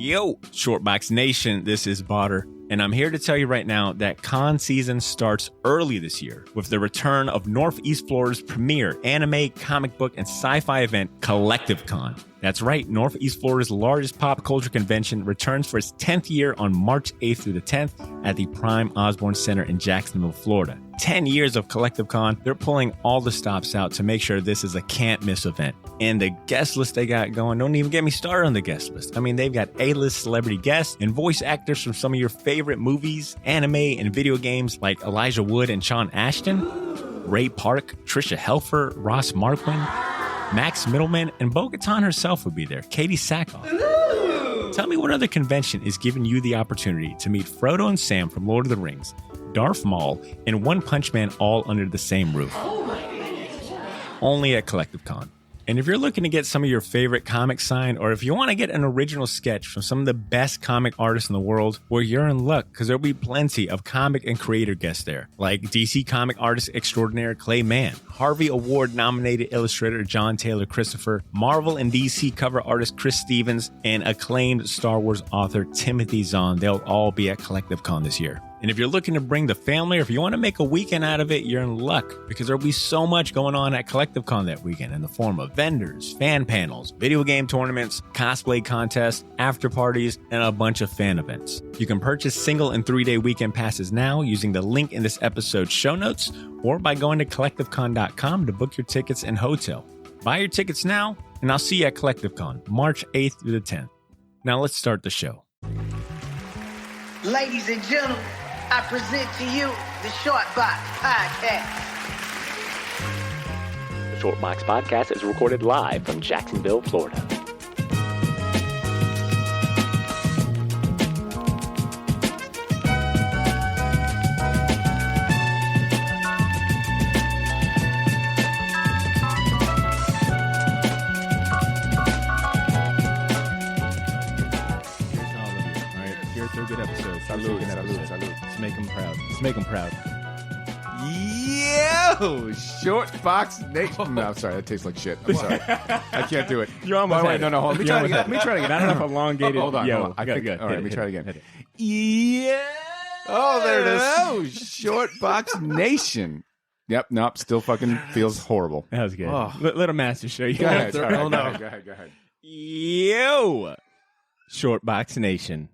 Yo, Shortbox Nation, this is Badr, and I'm here to tell you right now that con season starts early this year with the return of Northeast Florida's premier anime, comic book, and sci-fi event, Collective Con. That's right, Northeast Florida's largest pop culture convention returns for its 10th year on March 8th through the 10th at the Prime Osborne Center in Jacksonville, Florida. 10 years of Collective Con, they're pulling all the stops out to make sure this is a can't-miss event. And the guest list they got going, don't even get me started on the guest list. I mean, they've got A-list celebrity guests and voice actors from some of your favorite movies, anime, and video games like Elijah Wood and Sean Ashton, Ray Park, Trisha Helfer, Ross Marquand, Max Middleman, and Bo-Katan herself will be there, Katie Sackhoff. Tell me what other convention is giving you the opportunity to meet Frodo and Sam from Lord of the Rings, Darth Maul, and One Punch Man all under the same roof. Only at Collective Con. And if you're looking to get some of your favorite comics signed, or if you want to get an original sketch from some of the best comic artists in the world, well, you're in luck, because there'll be plenty of comic and creator guests there, like DC comic artist extraordinaire Clay Mann, Harvey Award-nominated illustrator John Taylor Christopher, Marvel and DC cover artist Chris Stevens, and acclaimed Star Wars author Timothy Zahn. They'll all be at Collective Con this year. And if you're looking to bring the family, or if you want to make a weekend out of it, you're in luck, because there'll be so much going on at Collective Con that weekend in the form of vendors, fan panels, video game tournaments, cosplay contests, after parties, and a bunch of fan events. You can purchase single and 3-day weekend passes now using the link in this episode's show notes, or by going to collectivecon.com to book your tickets and hotel. Buy your tickets now, and I'll see you at Collective Con, March 8th through the 10th. Now let's start the show. Ladies and gentlemen, I present to you the Shortbox Podcast. The Shortbox Podcast is recorded live from Jacksonville, Florida. Make them proud. Yo, Shortbox Nation. No, I'm sorry, that tastes like shit. I'm sorry. I can't do it. You're almost wait, no, hold on. Let me try it again. Let me try it again. I don't know if elongated. Hold on. I think, all right, let me try it again. Yeah. Oh, there it is. Oh, Shortbox Nation. Yep, nope, still fucking feels horrible. That was good. Oh. Little master show. Go ahead. Go ahead. Yo, Shortbox Nation.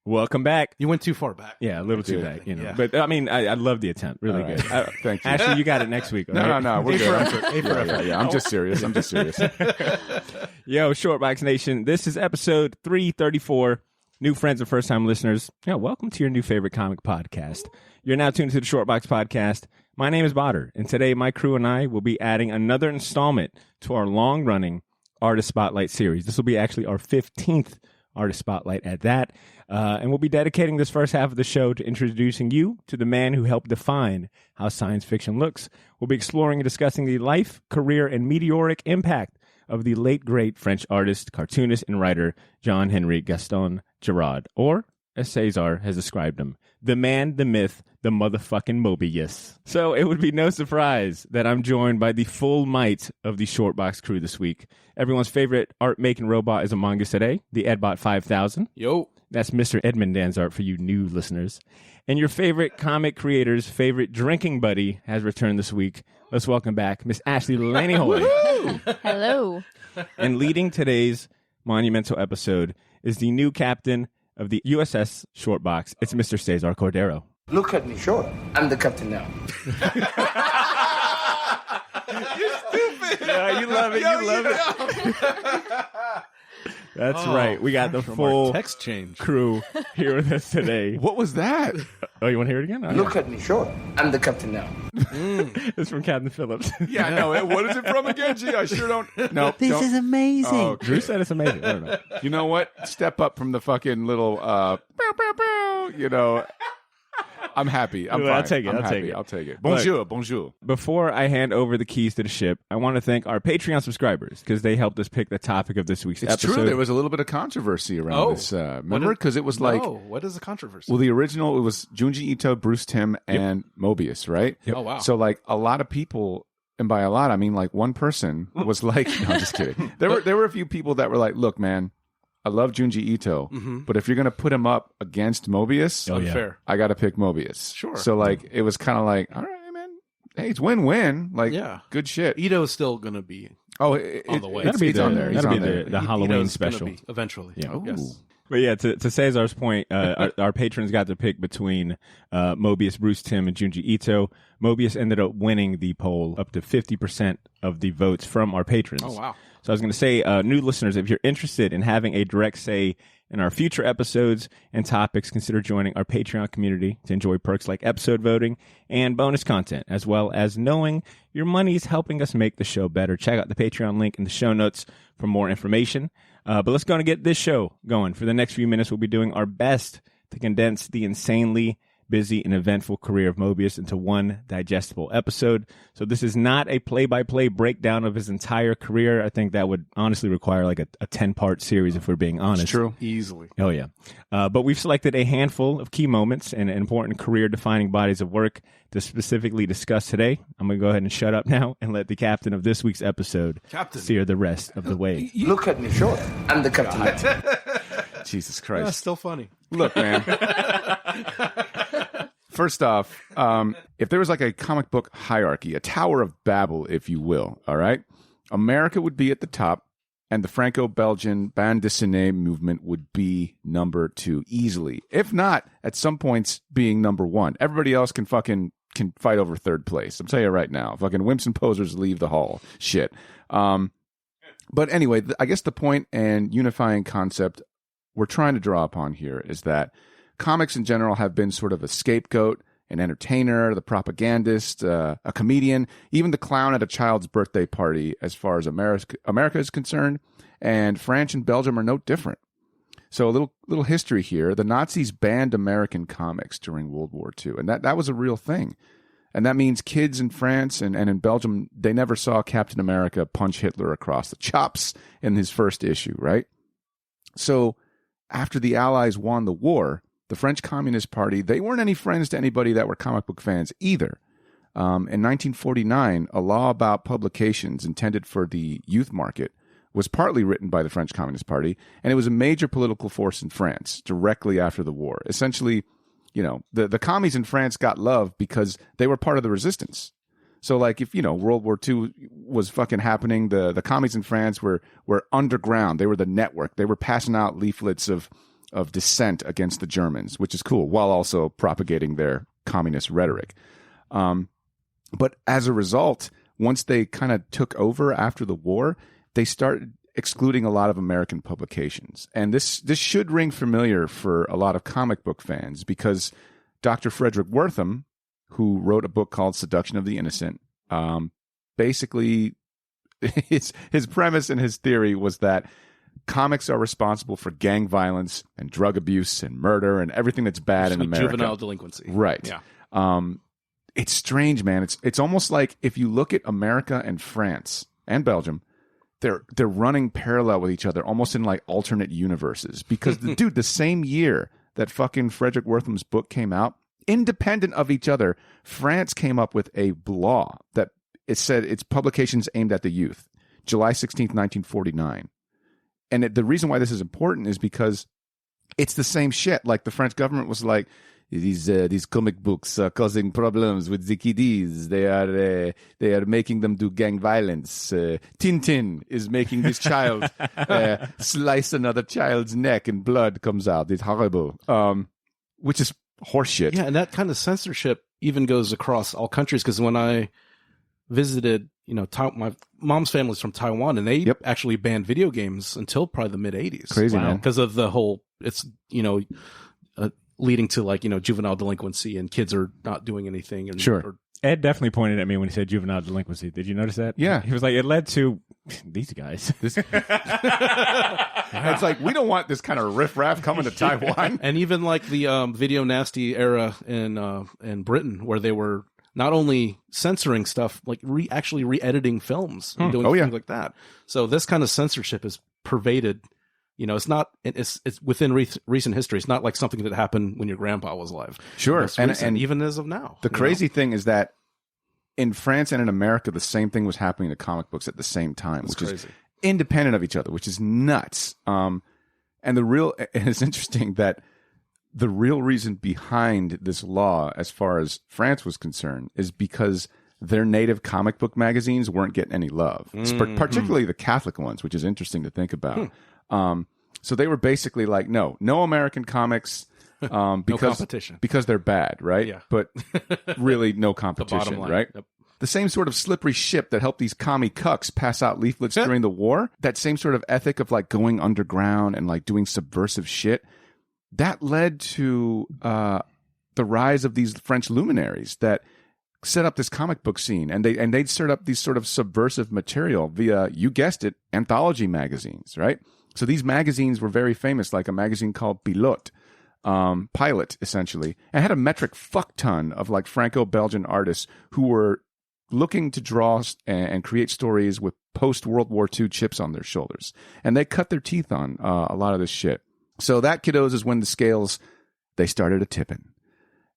Welcome back. You went too far back. Yeah, a little too back, you know. Yeah. But I mean, I love the attempt. Really good. Thank you. Ashley, you got it next week. Right? No, we're good. Yeah, I'm just serious. Yo, Shortbox Nation. This is episode 334. New friends and first-time listeners, welcome to your new favorite comic podcast. You're now tuned to the Shortbox Podcast. My name is Badr, and today my crew and I will be adding another installment to our long-running Artist Spotlight series. This will be actually our 15th Artist Spotlight at that. And we'll be dedicating this first half of the show to introducing you to the man who helped define how science fiction looks. We'll be exploring and discussing the life, career, and meteoric impact of the late, great French artist, cartoonist, and writer Jean-Henri Gaston Giraud, or, as Cesar has described him, the man, the myth, the motherfucking Moebius. So it would be no surprise that I'm joined by the full might of the Shortbox crew this week. Everyone's favorite art-making robot is among us today, the Edbot 5000. Yo. That's Mr. Edmund Danzart for you new listeners. And your favorite comic creator's favorite drinking buddy has returned this week. Let's welcome back Miss Ashley Laney-Hoy. Hello. And leading today's monumental episode is the new captain of the USS Shortbox. It's Mr. Cesar Cordero. Look at me. Sure. I'm the captain now. You're stupid. Yeah, you love it. You love it. That's right. We got the full text change crew here with us today. What was that? Oh, you want to hear it again? Look at me. Sure. I'm the captain now. It's from Captain Phillips. Yeah, no. What is it from again? Gee, I sure don't. No. This is amazing. Oh, okay. Drew said it's amazing. I don't know. You know what? Step up from the fucking little, bow, bow, bow, you know. I'm happy. I'm fine. I'll take it. I'll take it. Bonjour. Bonjour. Before I hand over the keys to the ship, I want to thank our Patreon subscribers because they helped us pick the topic of this week's episode. It's true. There was a little bit of controversy around this. Remember? Because it was like... No, what is the controversy? Well, the original, it was Junji Ito, Bruce Timm, and Moebius, right? Yep. Oh, wow. So, like, a lot of people... And by a lot, I mean like one person was like, no, I'm just kidding. There were a few people that were like, look, man, I love Junji Ito, but if you're going to put him up against Moebius, unfair. I got to pick Moebius. Sure. So like it was kind of like, all right, man. Hey, it's win-win. Like, good shit. Ito's still going to be on the way. It's on there. That'll be the Halloween Ito's special. Eventually. Yeah. Yes. But yeah, to Cesar's point, our patrons got to pick between Moebius, Bruce Timm, and Junji Ito. Moebius ended up winning the poll up to 50% of the votes from our patrons. Oh, wow. So I was going to say, new listeners, if you're interested in having a direct say in our future episodes and topics, consider joining our Patreon community to enjoy perks like episode voting and bonus content, as well as knowing your money is helping us make the show better. Check out the Patreon link in the show notes for more information. But let's go and get this show going. For the next few minutes, we'll be doing our best to condense the insanely busy and eventful career of Moebius into one digestible episode. So this is not a play-by-play breakdown of his entire career. I think that would honestly require like a 10-part series if we're being honest. It's true. Easily. Oh, yeah. But we've selected a handful of key moments and important career-defining bodies of work to specifically discuss today. I'm going to go ahead and shut up now and let the captain of this week's episode steer the rest of the way. Look at me, sure. I'm the captain. Jesus Christ. That's still funny. Look, man. First off, if there was like a comic book hierarchy, a Tower of Babel, if you will, all right, America would be at the top, and the Franco-Belgian bande dessinée movement would be number 2 easily. If not, at some points being number 1. Everybody else can fight over third place. I'm telling you right now. Fucking wimps and posers leave the hall. Shit. But anyway, I guess the point and unifying concept we're trying to draw upon here is that comics in general have been sort of a scapegoat, an entertainer, the propagandist, a comedian, even the clown at a child's birthday party as far as America is concerned. And France and Belgium are no different. So a little history here. The Nazis banned American comics during World War II, and that was a real thing. And that means kids in France and in Belgium, they never saw Captain America punch Hitler across the chops in his first issue, right? So after the Allies won the war, the French Communist Party, they weren't any friends to anybody that were comic book fans either. In 1949, a law about publications intended for the youth market was partly written by the French Communist Party, and it was a major political force in France directly after the war. Essentially, you know, the commies in France got love because they were part of the resistance. So, like, if, you know, World War II was fucking happening, the commies in France were underground. They were the network. They were passing out leaflets of dissent against the Germans, which is cool, while also propagating their communist rhetoric. But as a result, once they kind of took over after the war, they started excluding a lot of American publications. And this should ring familiar for a lot of comic book fans, because Dr. Frederick Wertham, who wrote a book called Seduction of the Innocent, basically his premise and his theory was that comics are responsible for gang violence and drug abuse and murder and everything that's bad in America. Juvenile delinquency. Right. Yeah. It's strange, man. It's almost like if you look at America and France and Belgium, they're running parallel with each other, almost in like alternate universes. Because the same year that fucking Frederick Wertham's book came out, independent of each other, France came up with a law that it said its publications aimed at the youth, July 16th, 1949. And the reason why this is important is because it's the same shit. Like, the French government was like, these comic books are causing problems with the kiddies. They are making them do gang violence. Tintin is making this child slice another child's neck and blood comes out. It's horrible. Which is horseshit. Yeah, and that kind of censorship even goes across all countries, because when I visited, you know, my mom's family's from Taiwan, and they actually banned video games until probably the mid-'80s. Crazy, man. Because of the whole, it's, you know, leading to, like, you know, juvenile delinquency, and kids are not doing anything. And, sure. Ed definitely pointed at me when he said juvenile delinquency. Did you notice that? Yeah. He was like, it led to these guys. It's like, we don't want this kind of riffraff coming to Taiwan. And even like the video nasty era in Britain, where they were not only censoring stuff, like actually re-editing films and doing things like that. So this kind of censorship is pervaded. You know, it's within recent history. It's not like something that happened when your grandpa was alive. Sure. And even as of now. The crazy thing is that in France and in America, the same thing was happening to comic books at the same time, which is independent of each other, which is nuts. And And it's interesting that the real reason behind this law, as far as France was concerned, is because their native comic book magazines weren't getting any love, particularly the Catholic ones, which is interesting to think about. So they were basically like, no American comics, no competition, because they're bad, right? Yeah. But really, no competition, the bottom line. right? Yep. The same sort of slippery ship that helped these commie cucks pass out leaflets during the war, that same sort of ethic of like going underground and like doing subversive shit, that led to the rise of these French luminaries that set up this comic book scene, and they'd set up these sort of subversive material via, you guessed it, anthology magazines, right? So these magazines were very famous, like a magazine called Pilote, Pilot, essentially, and had a metric fuck ton of like Franco-Belgian artists who were looking to draw and create stories with post-World War II chips on their shoulders. And they cut their teeth on a lot of this shit. So that, kiddos, is when the scales, they started a tipping.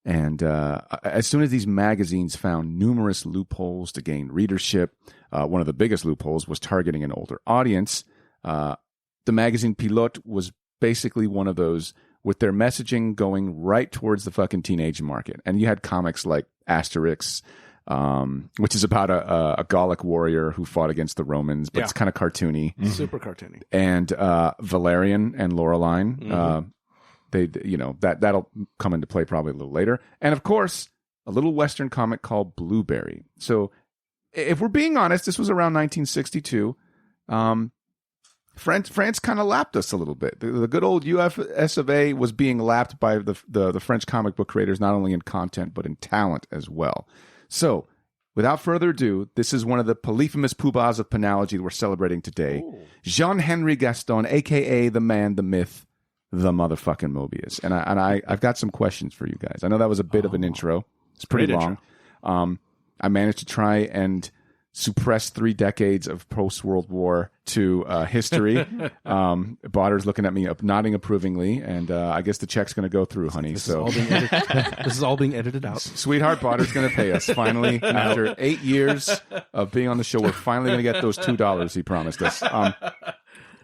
And as soon as these magazines found numerous loopholes to gain readership, one of the biggest loopholes was targeting an older audience. The magazine Pilote was basically one of those, with their messaging going right towards the fucking teenage market. And you had comics like Asterix, which is about a Gallic warrior who fought against the Romans, but it's kind of cartoony. Super cartoony. And Valerian and Laureline, that'll come into play probably a little later. And of course, a little Western comic called Blueberry. So if we're being honest, this was around 1962. France kind of lapped us a little bit. The good old US of A was being lapped by the French comic book creators, not only in content, but in talent as well. So without further ado, this is one of the polyphemus poobahs of penology we're celebrating today. Ooh. Jean-Henri Gaston, a.k.a. the man, the myth, the motherfucking Moebius. And I've got some questions for you guys. I know that was a bit of an intro. It's pretty long. I managed to try and suppress 3 decades of post-World War II history. Badr's looking at me nodding approvingly, and I guess the check's going to go through, honey. This is all being edited out. Sweetheart, Badr's going to pay us. Finally, after 8 years of being on the show, we're finally going to get those $2 he promised us.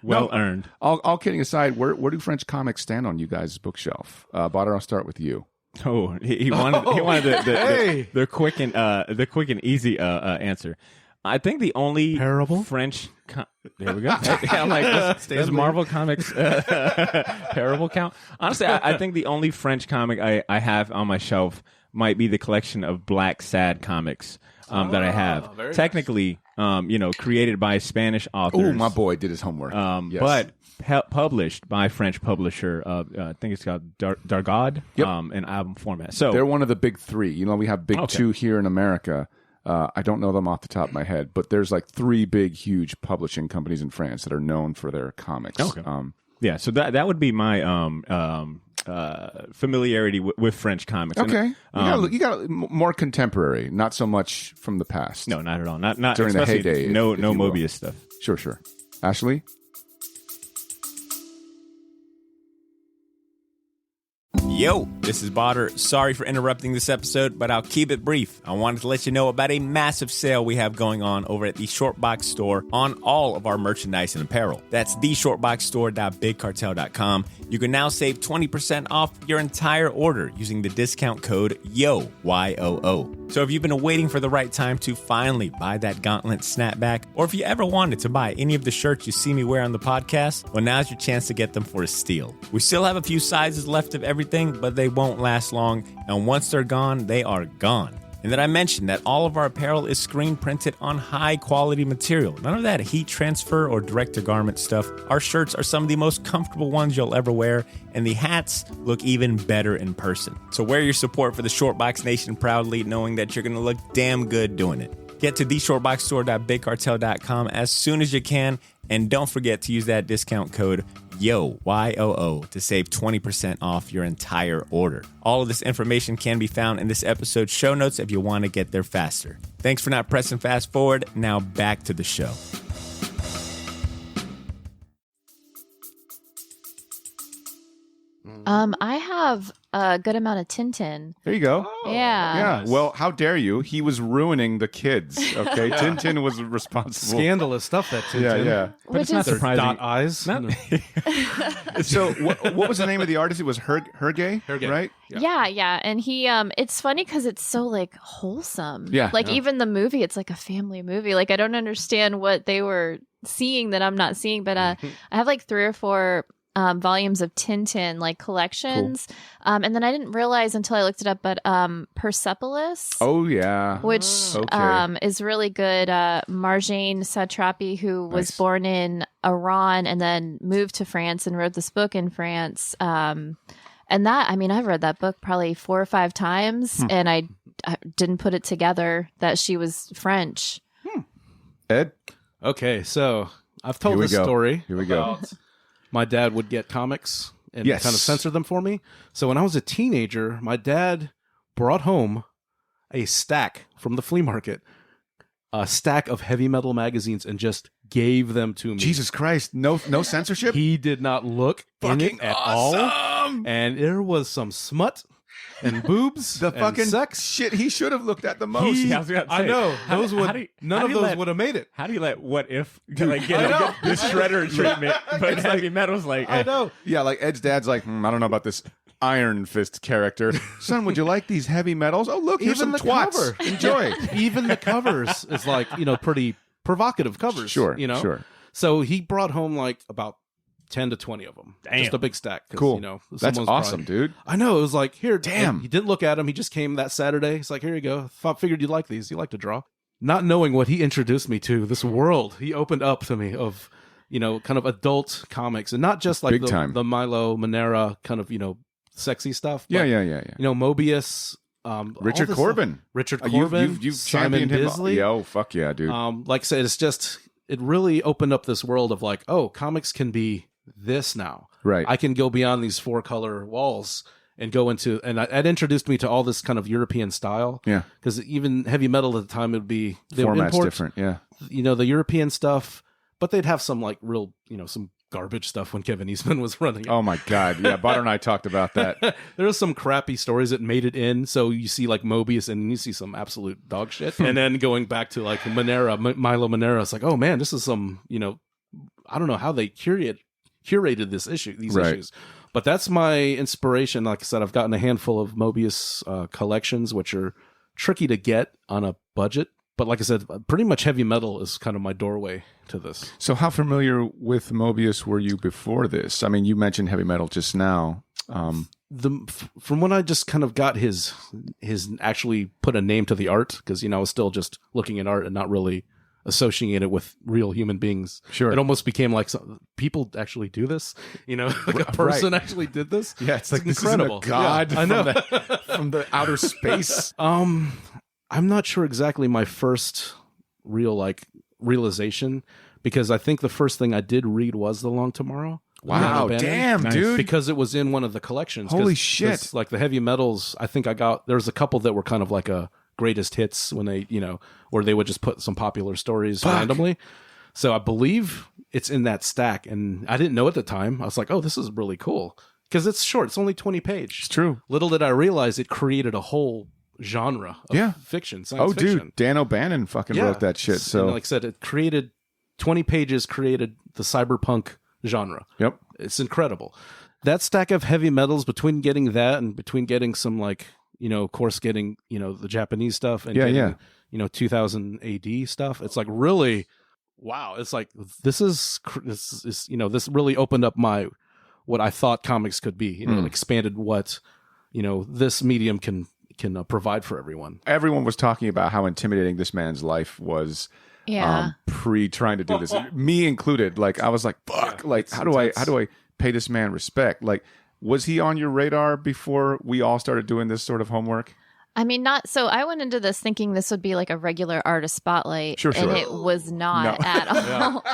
Well earned. All kidding aside, where do French comics stand on you guys' bookshelf? Badr, I'll start with you. Oh, he wanted the quick and easy answer. I think the only Parable? French. There we go. I'm like, does Marvel Comics Parable count? Honestly, I think the only French comic I have on my shelf might be the collection of Black Sad comics that I have. Technically, created by Spanish authors. Oh, my boy did his homework. Yes. But published by French publisher. I think it's called Dargaud. In album format. So they're one of the big 3. We have big 2 here in America. I don't know them off the top of my head, but there's like 3 big, huge publishing companies in France that are known for their comics. Okay. So that would be my familiarity with French comics. Okay. And, you got more contemporary, not so much from the past. No, not at all. Not during the heyday. No Moebius stuff. Sure. Ashley? Yo, this is Badr. Sorry for interrupting this episode, but I'll keep it brief. I wanted to let you know about a massive sale we have going on over at the Shortbox store on all of our merchandise and apparel. That's theshortboxstore.bigcartel.com. You can now save 20% off your entire order using the discount code YOO, Y-O-O. So if you've been waiting for the right time to finally buy that gauntlet snapback, or if you ever wanted to buy any of the shirts you see me wear on the podcast, well, now's your chance to get them for a steal. We still have a few sizes left of everything, but they won't last long, and once they're gone, they are gone. And then I mentioned that all of our apparel is screen printed on high quality material. None of that heat transfer or direct to garment stuff. Our shirts are some of the most comfortable ones you'll ever wear, and the hats look even better in person. So wear your support for the Shortbox Nation proudly, knowing that you're going to look damn good doing it. Get to theshortboxstore.bigcartel.com as soon as you can, and don't forget to use that discount code YOO, Y-O-O, to save 20% off your entire order. All of this information can be found in this episode's show notes if you want to get there faster. Thanks for not pressing fast forward. Now back to the show. I have a good amount of Tintin. There you go. Yeah. Yeah. Well, how dare you? He was ruining the kids. Okay. Tintin was responsible. Scandalous stuff, that Tintin. Yeah, yeah. But it's not Their surprising. dot eyes. So what was the name of the artist? It was Hergé, right? Yeah. And he, it's funny because it's so like wholesome. Yeah. Like even the movie, it's like a family movie. Like I don't understand what they were seeing that I'm not seeing, but I have like 3 or 4 volumes of Tintin, like collections. Cool. And then I didn't realize until I looked it up, but Persepolis. Oh, yeah. Which is really good. Marjane Satrapi, who was born in Iran and then moved to France and wrote this book in France. And that, I mean, I've read that book probably 4 or 5 times, and I didn't put it together that she was French. Ed? Okay, so I've told this story. Here we go. My dad would get comics and kind of censor them for me. So when I was a teenager, my dad brought home a stack from the flea market, a stack of heavy metal magazines, and just gave them to me. Jesus Christ. No censorship? He did not look in it at all. And there was some smut and boobs the and fucking sex. Shit he should have looked at the most. I know. None of those would have made it. How do you let What If like get this shredder treatment, but heavy metal's like... I know. Yeah, like Ed's dad's like, I don't know about this Iron Fist character. Son, would you like these heavy metals? Oh, look, here's some twats. Cover. Enjoy. Even the covers is like, pretty provocative covers. Sure, you know? Sure. So he brought home like about 10 to 20 of them. Damn. Just a big stack. Cool. That's someone's awesome, dude. I know. It was like, here. Damn. He didn't look at them. He just came that Saturday. He's like, here you go. Figured you'd like these. You like to draw. Not knowing what he introduced me to, this world he opened up to me of, kind of adult comics. And not just like the Milo Manera kind of, sexy stuff. But, Yeah. Moebius. Richard Corbin. Richard Corbin. You've Simon championed Bisley. him. Oh, fuck yeah, dude. Like I said, it really opened up this world of like, oh, comics can be this now. Right. I can go beyond these 4-color walls and go into, and it introduced me to all this kind of European style. Yeah. Because even heavy metal at the time, it would be, they would format's import, different. Yeah. The European stuff, but they'd have some like real, some garbage stuff when Kevin Eastman was running it. Oh my God. Yeah. Badr and I talked about that. There was some crappy stories that made it in. So you see like Moebius and you see some absolute dog shit. And then going back to like Milo Manera, it's like, oh man, this is some, I don't know how they curated these issues. But that's my inspiration. Like I said, I've gotten a handful of Moebius collections, which are tricky to get on a budget. But like I said, pretty much heavy metal is kind of my doorway to this. So how familiar with Moebius were you before this? I mean, you mentioned heavy metal just now. From when I just kind of got his actually put a name to the art, because, I was still just looking at art and not really associating it with real human beings. Sure. It almost became like people actually do this, like a person actually did this. Yeah. It's like incredible. This isn't a god I know. from the outer space. I'm not sure exactly my first real realization, because I think the first thing I did read was The Long Tomorrow. Wow, damn, Nice. dude. Because it was in one of the collections. Holy shit. Like the heavy metals, I think there's a couple that were kind of like a greatest hits when they, where they would just put some popular stories randomly. So I believe it's in that stack. And I didn't know at the time. I was like, oh, this is really cool. Because it's short. It's only 20 pages. It's true. Little did I realize it created a whole genre of fiction, science fiction. Dude, Dan O'Bannon fucking wrote that shit. So, and like I said, it created 20 pages, created the cyberpunk genre. Yep. It's incredible. That stack of heavy metals, between getting that and between getting some of course getting, the Japanese stuff and getting, 2000 AD stuff, it's like really, wow. It's like, this really opened up what I thought comics could be, it expanded what, this medium can provide for everyone. Everyone was talking about how intimidating this man's life was. Yeah. Pre trying to do this, me included. Like I was like, fuck. Yeah, like how do I pay this man respect? Like, was he on your radar before we all started doing this sort of homework? I mean, not so. I went into this thinking this would be like a regular artist spotlight, Sure. and it was not at all.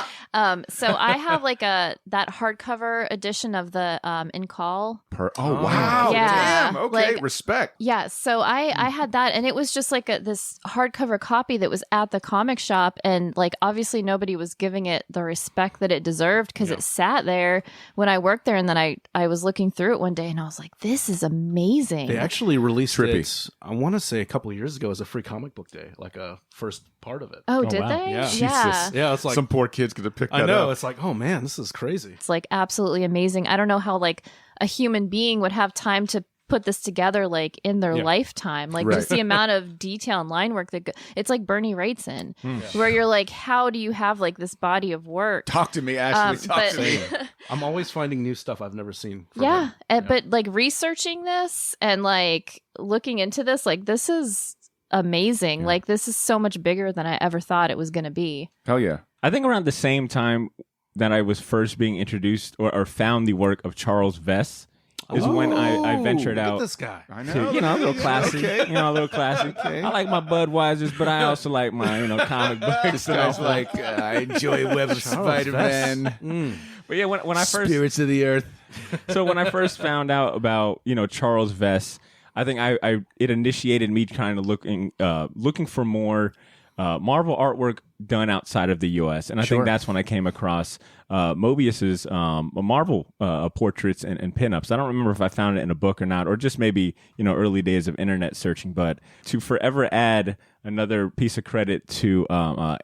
So I have like that hardcover edition of the In Call. Oh wow! Yeah. Damn. Okay, Like, respect. Yeah, so I had that, and it was just like this hardcover copy that was at the comic shop, and like obviously nobody was giving it the respect that it deserved because it sat there when I worked there, and then I was looking through it one day, and I was like, this is amazing. They actually released Trippy. it, I want to say a couple of years ago as a free comic book day, like a first part of it. Oh, did wow. they? Yeah. Yeah. Yeah, it's like Some poor kids could have picked that I know. up. It's like, oh man, this is crazy. It's like absolutely amazing. I don't know how like a human being would have time to put this together like in their lifetime, like Right. just the amount of detail and line work that it's like Bernie Wrightson, where you're like, how do you have like this body of work? Talk to me, Ashley. Talk but- to me. I'm always finding new stuff I've never seen. from Yeah, him. but like researching this and like looking into this, like this is amazing. Yeah. Like this is so much bigger than I ever thought it was going to be. Hell yeah. I think around the same time that I was first being introduced or found the work of Charles Vess is when I ventured Look out. at this guy. I To, know. a little classy. Okay. A little classy. I like my Budweisers, but I also like my, comic books. This guy's like, I enjoy Web of Spider-Man. But yeah, when I first Spirits of the Earth. so when I first found out about Charles Vess, I think it initiated me kind of looking for more Marvel artwork done outside of the U.S. And I think that's when I came across Moebius's Marvel portraits and pinups. I don't remember if I found it in a book or not, or just maybe early days of internet searching. But to forever add another piece of credit to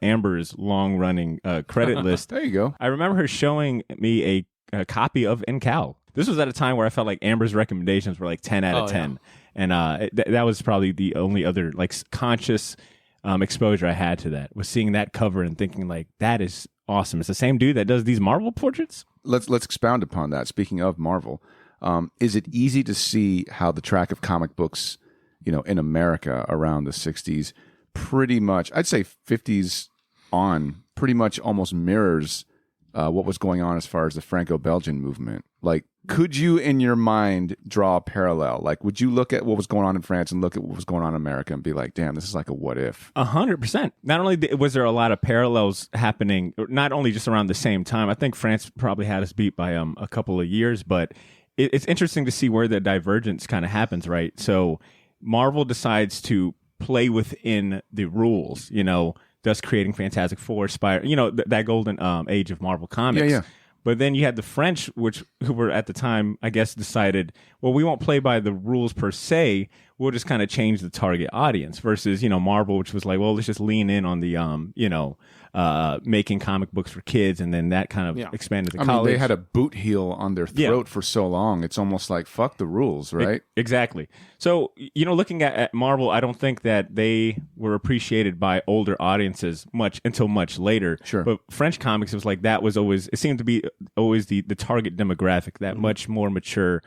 Amber's long-running credit list, There you go. I remember her showing me a copy of In Cal. This was at a time where I felt like Amber's recommendations were like 10 out of 10. And that was probably the only other like conscious exposure I had to that, was seeing that cover and thinking like, that is awesome. It's the same dude that does these Marvel portraits. Let's expound upon that. Speaking of Marvel, is it easy to see how the track of comic books, in America around the 60s, pretty much, I'd say 50s on, pretty much almost mirrors what was going on as far as the Franco-Belgian movement? Like, could you, in your mind, draw a parallel? Like, would you look at what was going on in France and look at what was going on in America and be like, damn, this is like a what if? 100%. Not only was there a lot of parallels happening, not only just around the same time, I think France probably had us beat by a couple of years, but it's interesting to see where the divergence kind of happens, right? So Marvel decides to play within the rules, thus creating Fantastic Four, Spider, that golden age of Marvel Comics. Yeah. But then you had the French, who were at the time, I guess, decided, well, we won't play by the rules per se. We'll just kind of change the target audience versus, Marvel, which was like, well, let's just lean in on the, making comic books for kids. And then that kind of expanded to college. I mean, they had a boot heel on their throat for so long. It's almost like, fuck the rules, right? Exactly. So, looking at Marvel, I don't think that they were appreciated by older audiences until much later. Sure. But French comics, it was like it seemed to be always the target demographic, that much more mature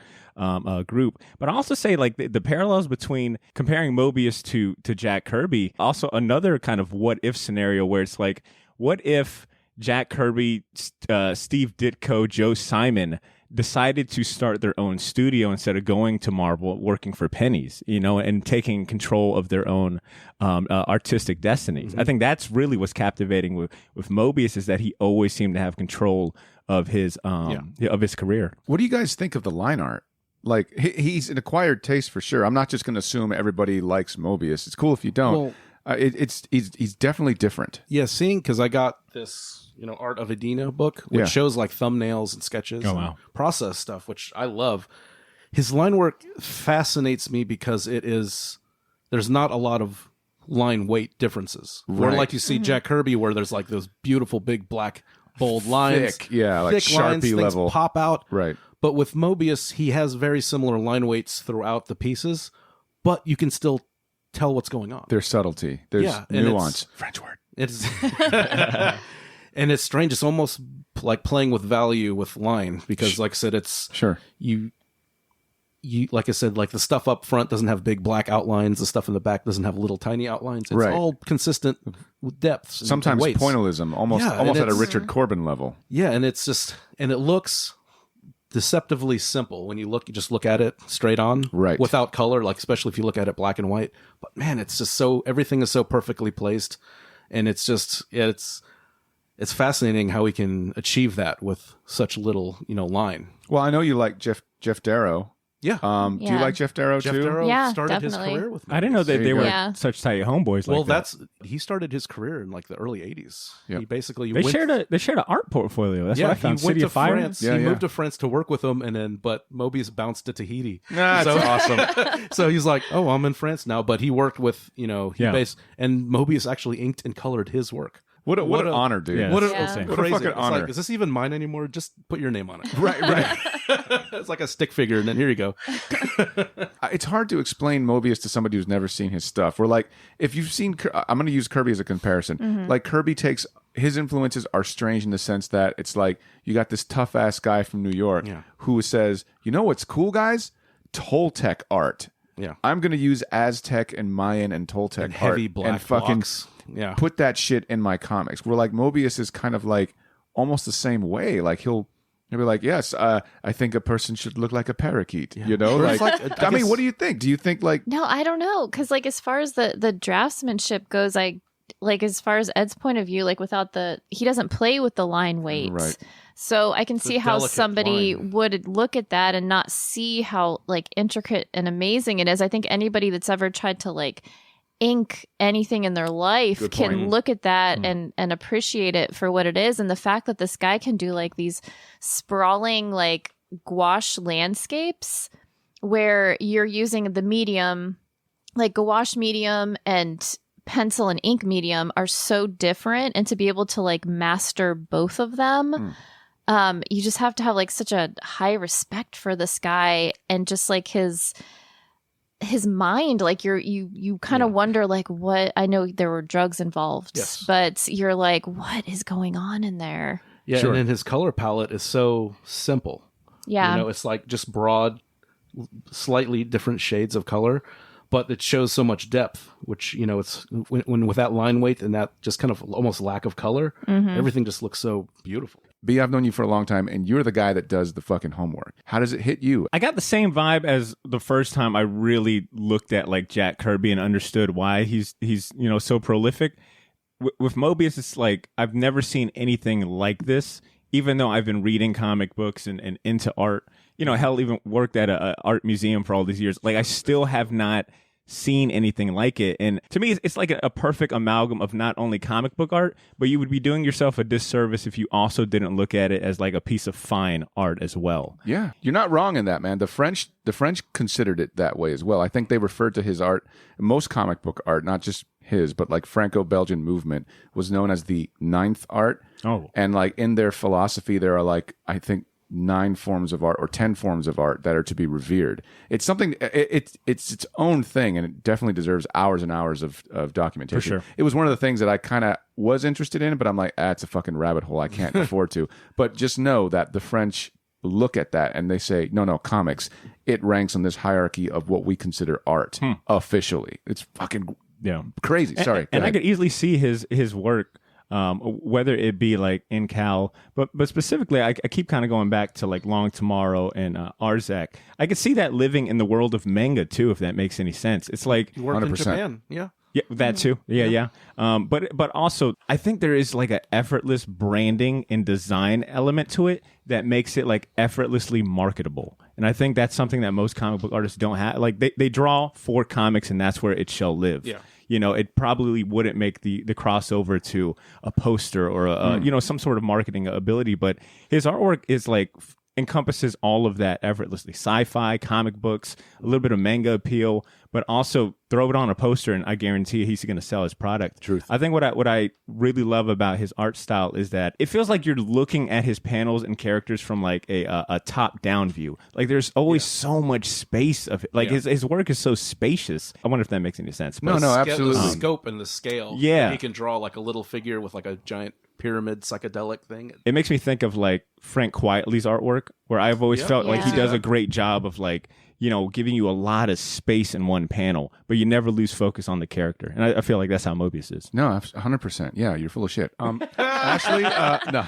group. But I also say like the parallels between comparing Moebius to Jack Kirby, also another kind of what if scenario where it's like, what if Jack Kirby, Steve Ditko, Joe Simon decided to start their own studio instead of going to Marvel, working for pennies, and taking control of their own artistic destinies. Mm-hmm. I think that's really what's captivating with Moebius, is that he always seemed to have control of his career. What do you guys think of the line art? Like, he's an acquired taste for sure. I'm not just going to assume everybody likes Moebius. It's cool if you don't. Well, he's definitely different. Yeah, because I got this, Art of Edina book, which shows like thumbnails and sketches and process stuff, which I love. His line work fascinates me because there's not a lot of line weight differences. Right. Or like you see Jack Kirby, where there's like those beautiful big black bold lines. Thick, like thick lines, Sharpie things level. pop out. Right. But with Moebius, he has very similar line weights throughout the pieces, but you can still tell what's going on. There's subtlety. There's nuance. French word. It's and it's strange. It's almost like playing with value with line, because, like I said, it's you like I said, like the stuff up front doesn't have big black outlines. The stuff in the back doesn't have little tiny outlines. It's all consistent with depths. And sometimes weights. Pointillism, almost at a Richard Corbin level. Yeah, and it's just, and it looks deceptively simple when you just look at it straight on, right, without color, like especially if you look at it black and white. But man, it's just everything is so perfectly placed, and it's just it's fascinating how we can achieve that with such little line. Well, I know you like Jeff Darrow. Yeah. Do you like Jeff Darrow too? Jeff Darrow started definitely. his career with me. I didn't know that they were such tight homeboys. Well, like he started his career in like the early '80s. Yep. He basically they shared an art portfolio. That's what I found. He went City to of Fire. France. He moved to France to work with them, but Moebius bounced to Tahiti. That's awesome. So he's like, "Oh, I'm in France now." But he worked with and Moebius actually inked and colored his work. What an honor, dude. Yeah, What a fucking honor. Like, is this even mine anymore? Just put your name on it. Right. It's like a stick figure, and then here you go. It's hard to explain Moebius to somebody who's never seen his stuff. We're like, if you've seen, I'm going to use Kirby as a comparison. Mm-hmm. Like Kirby takes, his influences are strange in the sense that it's like, you got this tough ass guy from New York who says, you know what's cool, guys? Toltec art. Yeah. I'm going to use Aztec and Mayan and Toltec and heavy art black and fucking blocks. Yeah. put that shit in my comics. We're like, Moebius is kind of like almost the same way. Like he'll be like, yes, I think a person should look like a parakeet. Yeah. You know, Like, I mean, what do you think? Do you think like? No, I don't know, because like as far as the draftsmanship goes, as far as Ed's point of view, like without he doesn't play with the line weight. Right. So I can see how delicate somebody line. would look at that and not see how like intricate and amazing it is. I think anybody that's ever tried to like ink anything in their life can look at that and appreciate it for what it is. And the fact that this guy can do like these sprawling like gouache landscapes where you're using the medium, like gouache medium and pencil and ink medium are so different, and to be able to like master both of them, you just have to have like such a high respect for this guy and just like his mind. Like you kind of wonder like what, I know there were drugs involved, but you're like, what is going on in there? Yeah, Sure. and then his color palette is so simple. Yeah. It's like just broad, slightly different shades of color, but it shows so much depth, which, it's when with that line weight and that just kind of almost lack of color, everything just looks so beautiful. B, I've known you for a long time, and you're the guy that does the fucking homework. How does it hit you? I got the same vibe as the first time I really looked at like Jack Kirby and understood why he's so prolific. With Moebius, it's like I've never seen anything like this, even though I've been reading comic books and into art. Hell, even worked at a art museum for all these years. Like I still have not seen anything like it. And to me, it's like a perfect amalgam of not only comic book art, but you would be doing yourself a disservice if you also didn't look at it as like a piece of fine art as well. Yeah, you're not wrong in that, man. The French considered it that way as well. I think they referred to his art, most comic book art, not just his, but like Franco-Belgian movement was known as the ninth art. Oh. And like in their philosophy, there are like, I think, 9 forms of art or 10 forms of art that are to be revered. It's something, it's its own thing, and it definitely deserves hours and hours of documentation. For sure. It was one of the things that I kind of was interested in, but I'm like, it's a fucking rabbit hole I can't afford to. But just know that the French look at that and they say, no, comics, it ranks on this hierarchy of what we consider art officially. It's fucking crazy. Sorry. And I could easily see his work, whether it be like in Cal, but specifically, I keep kind of going back to like Long Tomorrow and Arzak. I could see that living in the world of manga too, if that makes any sense. It's like You worked 100%. in Japan, yeah. Yeah, that too. Yeah. But also, I think there is like an effortless branding and design element to it that makes it like effortlessly marketable. And I think that's something that most comic book artists don't have. Like they draw for comics, and that's where it shall live. Yeah. It probably wouldn't make the crossover to a poster or some sort of marketing ability. But his artwork is like encompasses all of that effortlessly. Sci-fi, comic books, a little bit of manga appeal, but also throw it on a poster and I guarantee he's going to sell his product. Truth. I think what I really love about his art style is that it feels like you're looking at his panels and characters from like a top-down view. Like there's always so much space of it. Like his work is so spacious. I wonder if that makes any sense. But No, absolutely. The scope and the scale. Yeah. He can draw like a little figure with like a giant pyramid psychedelic thing. It makes me think of like Frank Quietly's artwork, where I've always felt like he does a great job of like, you know, giving you a lot of space in one panel, but you never lose focus on the character. And I feel like that's how Moebius is. No, 100%. Yeah, you're full of shit. Ashley, no,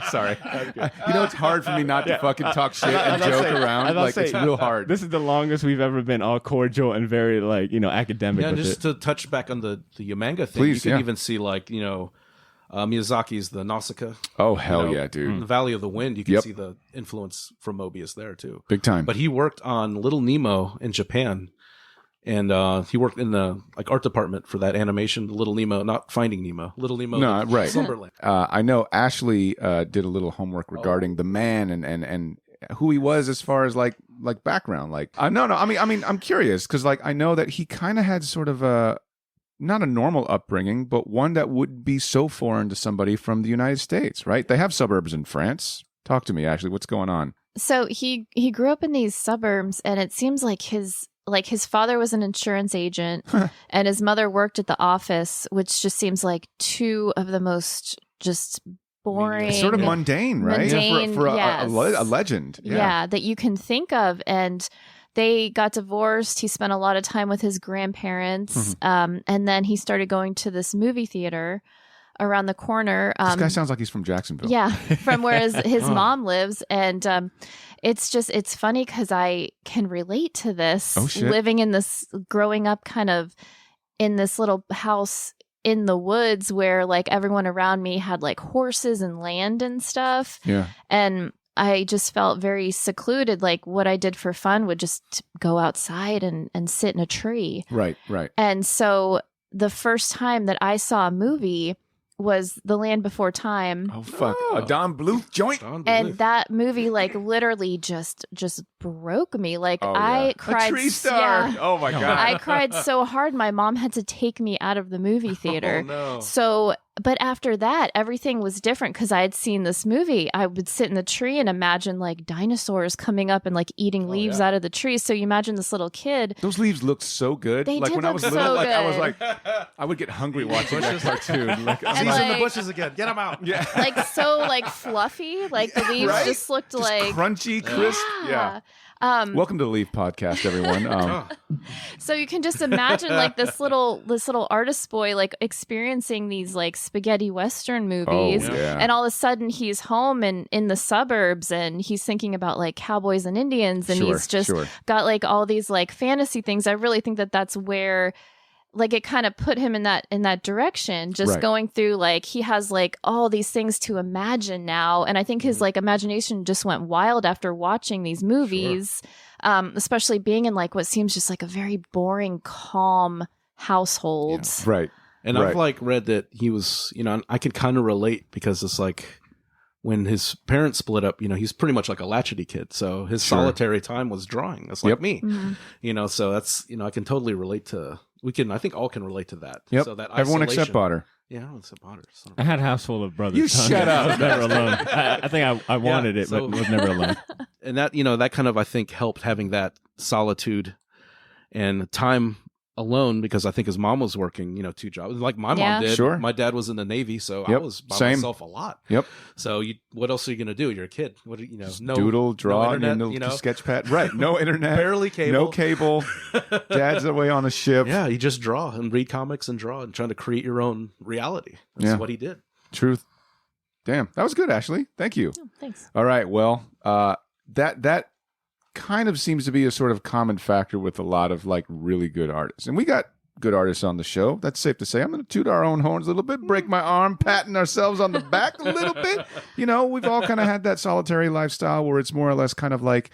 sorry. You know, it's hard for me not to fucking talk shit and joke around. Like, it's real hard. This is the longest we've ever been all cordial and very, like, you know, academic. Yeah, with just to touch back on the manga thing, Please, you can even see, like, you know, Miyazaki's The Nausicaa. Oh, hell yeah, dude. The Valley of the Wind, you can see the influence from Moebius there, too. Big time. But he worked on Little Nemo in Japan. And he worked in the like art department for that animation, Little Nemo, not Finding Nemo, Little Nemo. No, right. Slumberland. I know Ashley did a little homework regarding the man and who he was as far as like background. Like, no. I mean, I'm curious because like I know that he kind of had sort of a not a normal upbringing, but one that would be so foreign to somebody from the United States, right? They have suburbs in France. Talk to me, Ashley. What's going on? So he grew up in these suburbs, and it seems like his father was an insurance agent and his mother worked at the office, which just seems like two of the most just boring. It's sort of mundane, right? Mundane, for yes. a legend. Yeah, that you can think of. And they got divorced. He spent a lot of time with his grandparents. And then he started going to this movie theater around the corner. This guy sounds like he's from Jacksonville. Yeah, from where his mom lives. And it's funny because I can relate to this. Oh, shit. Living in this, growing up kind of in this little house in the woods where like everyone around me had like horses and land and stuff. Yeah. And I just felt very secluded. Like what I did for fun would just go outside and sit in a tree. Right. And so the first time that I saw a movie was The Land Before Time. Oh, fuck. A Don Bluth joint? And that movie, like, literally just broke me. Like, I cried. A tree star. Yeah, oh, my God. I cried so hard, my mom had to take me out of the movie theater. Oh, no. So, but after that, everything was different because I had seen this movie. I would sit in the tree and imagine, like, dinosaurs coming up and, like, eating leaves out of the trees. So you imagine this little kid. Those leaves looked so good. They like did when I was look little, so like I was good. like, I would get hungry watching that cartoon. Like, And, He's in the like- bushes again. Get him out. yeah. Like, so, like, fluffy. Like, the leaves Right? just looked Just like. crunchy, crisp. Yeah. Welcome to the Leaf Podcast, everyone. So you can just imagine like this little artist boy like experiencing these like spaghetti western movies, yeah. and all of a sudden he's home and in the suburbs, and he's thinking about like cowboys and Indians, and he's just got like all these like fantasy things. I really think that that's where like it kind of put him in that direction, just going through like he has like all these things to imagine now, and I think his like imagination just went wild after watching these movies. Especially being in like what seems just like a very boring, calm household. Yeah. Right. And I've like read that he was, you know, and I could kind of relate because it's like when his parents split up, you know, he's pretty much like a latchety kid. So his solitary time was drawing. That's like me, you know, so that's, you know, I can totally relate to, I think all can relate to that. Yep. So that everyone except Badr. Yeah, everyone except Badr. I had a house full of brothers. You shut up. I was never alone. I think I wanted it, but was never alone. And that, you know, that kind of, I think, helped having that solitude and time alone, because I think his mom was working, you know, 2 jobs like my mom did. Sure. My dad was in the Navy, so I was by myself a lot. Yep. So what else are you going to do? You're a kid. What you know? No doodle, draw, no internet, no you know? sketch pad. Right. No internet. Barely cable. No cable. Dad's away on a ship. Yeah, you just draw and read comics and draw and trying to create your own reality. That's what he did. Truth. Damn, that was good, Ashley. Thank you. Oh, thanks. All right. Well, that kind of seems to be a sort of common factor with a lot of like really good artists, and we got good artists on the show. That's safe to say. I'm going to toot our own horns a little bit, break my arm, patting ourselves on the back a little bit. You know, we've all kind of had that solitary lifestyle where it's more or less kind of like,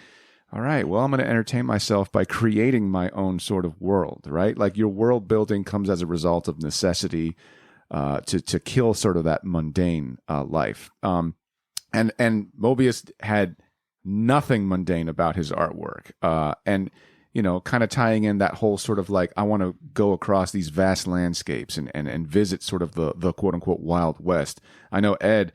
all right, well, I'm going to entertain myself by creating my own sort of world, right? Like your world building comes as a result of necessity to kill sort of that mundane life. And Moebius had nothing mundane about his artwork. And you know, kind of tying in that whole sort of like, I want to go across these vast landscapes and visit sort of the quote unquote Wild West. I know, Ed,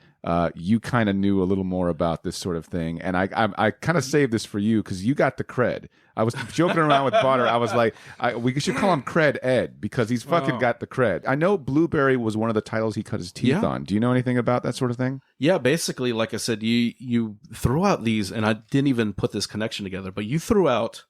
you kind of knew a little more about this sort of thing. And I kind of saved this for you because you got the cred. I was joking around with Badr. I was like, we should call him Cred Ed because he's fucking got the cred. I know Blueberry was one of the titles he cut his teeth on. Do you know anything about that sort of thing? Yeah, basically, like I said, you threw out these, and I didn't even put this connection together, but you threw out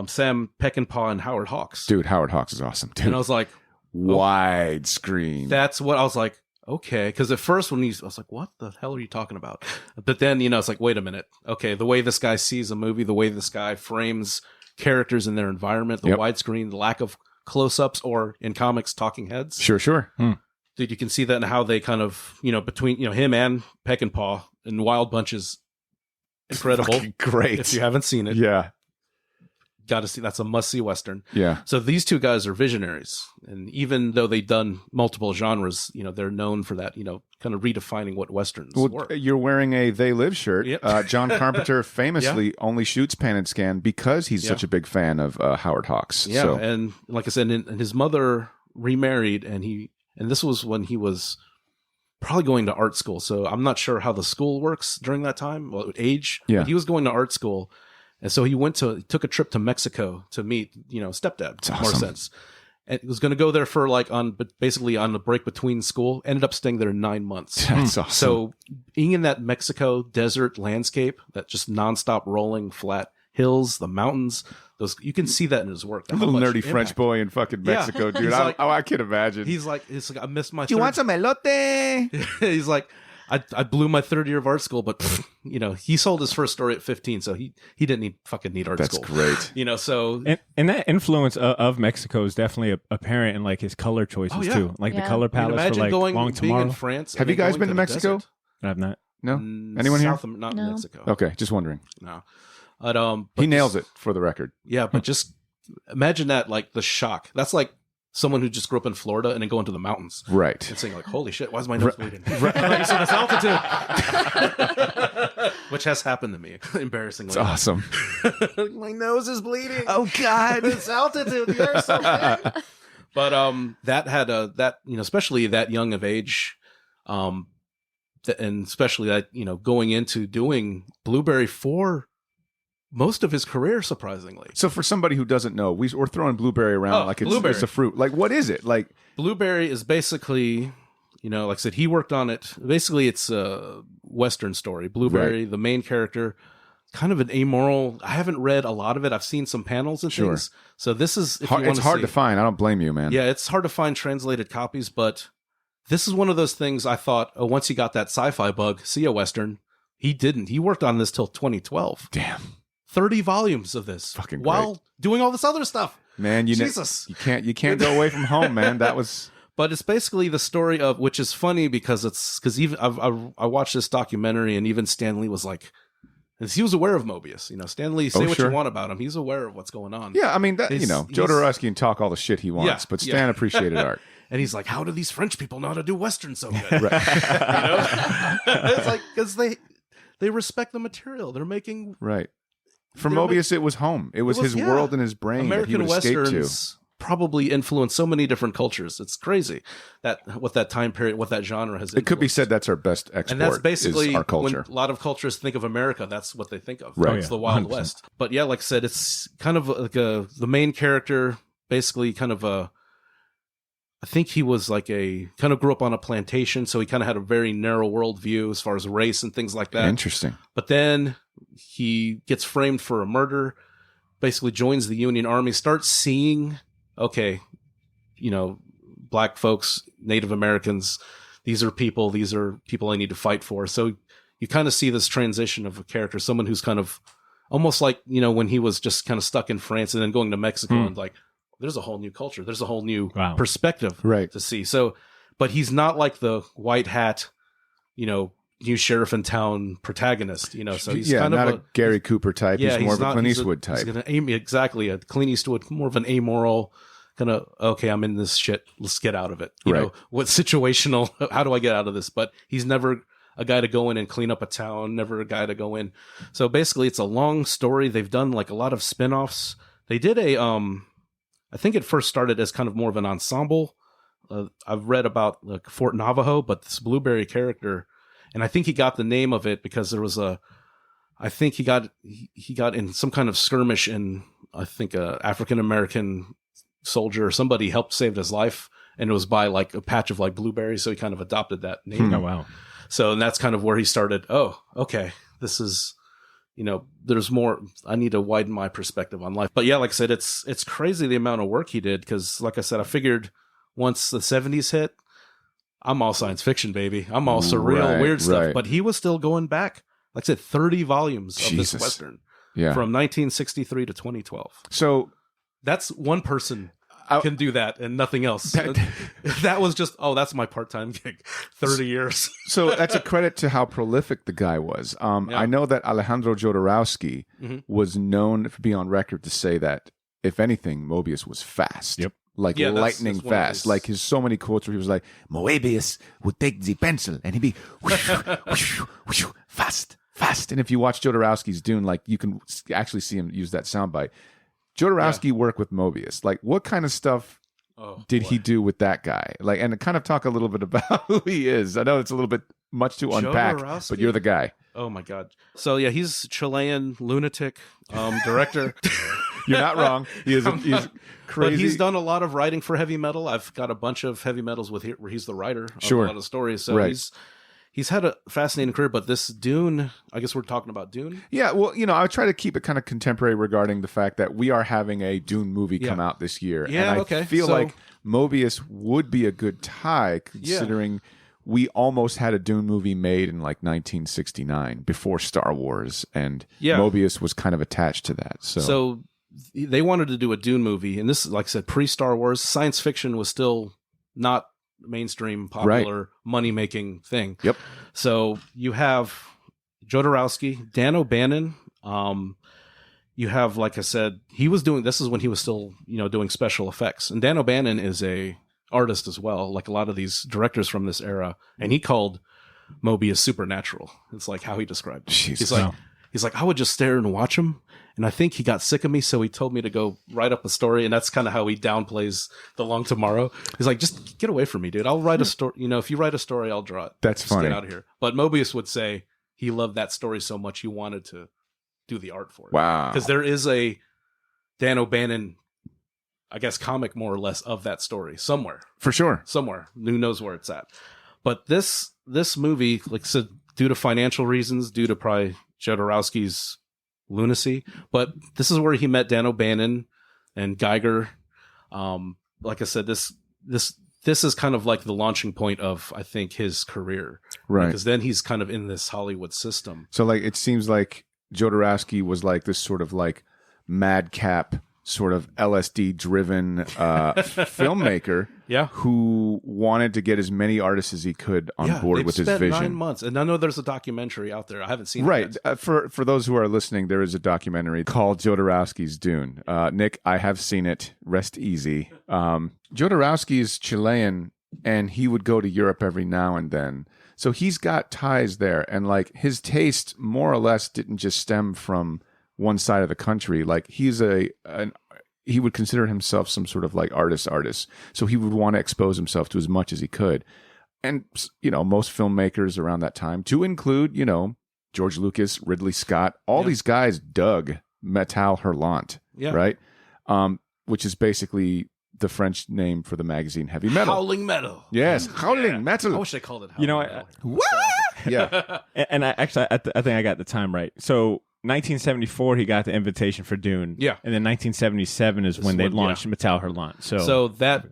Sam Peckinpah and Howard Hawks. Dude, Howard Hawks is awesome, dude. And I was like, widescreen. That's what I was like. Okay, because at first I was like, what the hell are you talking about? But then, it's like, wait a minute. Okay, the way this guy sees a movie, the way this guy frames characters in their environment, the widescreen, the lack of close-ups, or in comics, talking heads. Sure. Dude, you can see that in how they kind of, between, him and Peckinpah in Wild Bunch is incredible. Great. If you haven't seen it. Yeah. Got to see. That's a must-see Western. Yeah. So these two guys are visionaries. And even though they've done multiple genres, they're known for that, kind of redefining what Westerns were. You're wearing a They Live shirt. Yep. John Carpenter famously only shoots Pan and Scan because he's such a big fan of Howard Hawks. Yeah. So. And like I said, and his mother remarried, and this was when he was probably going to art school. So I'm not sure how the school works during that time, age. Yeah. But he was going to art school. And so he took a trip to Mexico to meet, stepdad. That's awesome. More sense. And he was going to go there for basically on the break between school. Ended up staying there 9 months. That's awesome. So being in that Mexico desert landscape, that just nonstop rolling flat hills, the mountains, you can see that in his work. A little nerdy French boy in fucking Mexico, dude. I can imagine. He's like, I missed my. Do you want some elote? He's like, I blew my third year of art school, but he sold his first story at 15, so he didn't need art That's school. That's great. So and that influence of Mexico is definitely apparent in like his color choices too, like the color palette for like Long Tomorrow. In France. Have you guys been to Mexico? I've not. No, anyone here? Not No. Mexico. Okay, just wondering. No, but he nails it for the record. Yeah, but just imagine that, like the shock. That's like someone who just grew up in Florida and then go into the mountains. Right. And saying like, holy shit, why is my nose bleeding? Right. You saw this altitude. Which has happened to me, embarrassingly. It's awesome. My nose is bleeding. Oh, God. This altitude. You're so bad. But that had especially that young of age, and especially that, going into doing Blueberry for most of his career, surprisingly. So for somebody who doesn't know, we're throwing Blueberry around like it's a fruit. Like, what is it? Like, Blueberry is basically, like I said, he worked on it. Basically, it's a Western story. Blueberry, the main character, kind of an amoral. I haven't read a lot of it. I've seen some panels and things. So this is, it's hard to find. I don't blame you, man. Yeah, it's hard to find translated copies, but this is one of those things I thought, once he got that sci-fi bug, see a Western. He didn't. He worked on this till 2012. Damn. 30 volumes of this. Fucking great. While doing all this other stuff. Man, Jesus. You can't go away from home, man. That was. But it's basically the story of, which is funny because even I watched this documentary, and even Stan Lee was like, he was aware of Moebius. Stan Lee, say what you want about him. He's aware of what's going on. Yeah, I mean, Jodorowsky can talk all the shit he wants, but Stan appreciated art. And he's like, how do these French people know how to do Western so good? Right. It's like, because they respect the material. They're making. Right. For Moebius, it was home. It was his world and his brain American that he would escape Westerns probably influenced so many different cultures. It's crazy what that time period, what that genre has influenced. It could be said that's our best export. And that's basically is our culture. When a lot of cultures think of America, that's what they think of. Right. It's the Wild 100%. West. But yeah, like I said, it's kind of like the main character, basically kind of I think he was like kind of grew up on a plantation, so he kind of had a very narrow worldview as far as race and things like that. Interesting. But then he gets framed for a murder, basically joins the Union Army, starts seeing, okay, black folks, Native Americans, these are people I need to fight for. So you kind of see this transition of a character, someone who's kind of almost like, when he was just kind of stuck in France and then going to Mexico and like, there's a whole new culture. There's a whole new perspective to see. So, but he's not like the white hat, new sheriff in town protagonist, so he's kind not of a Gary Cooper type. Yeah, he's more of a Clint Eastwood type. He's gonna aim exactly a Clint Eastwood, more of an amoral kind of, okay, I'm in this shit. Let's get out of it. You know, what situational, how do I get out of this? But he's never a guy to go in and clean up a town, never a guy to go in. So basically it's a long story. They've done like a lot of spin-offs. They did I think it first started as kind of more of an ensemble. I've read about like Fort Navajo, but this Blueberry character, And I think he got the name of it because there was I think he got in some kind of skirmish, and I think a African American soldier or somebody helped save his life, and it was by like a patch of like blueberries, so he kind of adopted that name. Oh wow! So and that's kind of where he started. Oh, okay, this is, there's more. I need to widen my perspective on life. But yeah, like I said, it's crazy the amount of work he did, because like I said, I figured once the 70s hit, I'm all science fiction, baby. I'm all surreal, weird stuff. Right. But he was still going back. Like I said, 30 volumes of this Western from 1963 to 2012. So that's one person can do that and nothing else. That was just, that's my part-time gig. 30 years. So that's a credit to how prolific the guy was. I know that Alejandro Jodorowsky was known to be on record to say that, if anything, Moebius was fast. Yep. Like lightning that's fast. Like his so many quotes where he was like, Moebius would take the pencil and he'd be whoosh, whoosh, whoosh, fast. And if you watch Jodorowsky's Dune, like you can actually see him use that soundbite. Jodorowsky worked with Moebius. Like, what kind of stuff did he do with that guy? Like, and kind of talk a little bit about who he is. I know it's a little bit much to unpack, but you're the guy. Oh my God. So yeah, he's Chilean lunatic director. You're not wrong. He's crazy. But he's done a lot of writing for heavy metal. I've got a bunch of heavy metals where he's the writer of a lot of stories. So he's had a fascinating career, but this Dune, I guess we're talking about Dune? Yeah, well, I try to keep it kind of contemporary regarding the fact that we are having a Dune movie come out this year. Yeah, and I feel like Moebius would be a good tie, considering we almost had a Dune movie made in like 1969 before Star Wars, and Moebius was kind of attached to that. So they wanted to do a Dune movie, and this, like I said, pre-Star Wars, science fiction was still not mainstream popular money-making thing. Yep. So you have Jodorowsky, Dan O'Bannon. You have, like I said, this is when he was still, doing special effects. And Dan O'Bannon is a artist as well, like a lot of these directors from this era. And he called Moebius supernatural. It's like how he described it. He's like, I would just stare and watch him. And I think he got sick of me, so he told me to go write up a story. And that's kind of how he downplays The Long Tomorrow. He's like, just get away from me, dude. I'll write a story. If you write a story, I'll draw it. That's just funny. Get out of here. But Moebius would say he loved that story so much he wanted to do the art for it. Wow. Because there is a Dan O'Bannon, I guess, comic more or less of that story somewhere. For sure. Somewhere. Who knows where it's at. But this movie, like I said, due to financial reasons, due to probably Jodorowsky's lunacy, but this is where he met Dan O'Bannon and Geiger. Like I said, this is kind of like the launching point of, I think, his career, right? Because then he's kind of in this Hollywood system. So like it seems like Jodorowsky was like this sort of like madcap, sort of LSD driven filmmaker, who wanted to get as many artists as he could on board with his vision. 9 months, and I know there's a documentary out there. I haven't seen it yet. For those who are listening, there is a documentary called Jodorowsky's Dune. Nick, I have seen it. Rest easy. Jodorowsky is Chilean, and he would go to Europe every now and then. So he's got ties there, and like his taste more or less didn't just stem from one side of the country. Like he's he would consider himself some sort of like artist. So he would want to expose himself to as much as he could. And, most filmmakers around that time, to include, George Lucas, Ridley Scott, all these guys dug Metal Hurlant, right? Which is basically the French name for the magazine Heavy Metal. Howling Metal. Yes, Howling Metal. I wish they called it Howling Metal. What? Yeah. And I think I got the time right. So 1974, he got the invitation for Dune. Yeah. And then 1977 is when they launched Metal Hurlant. So that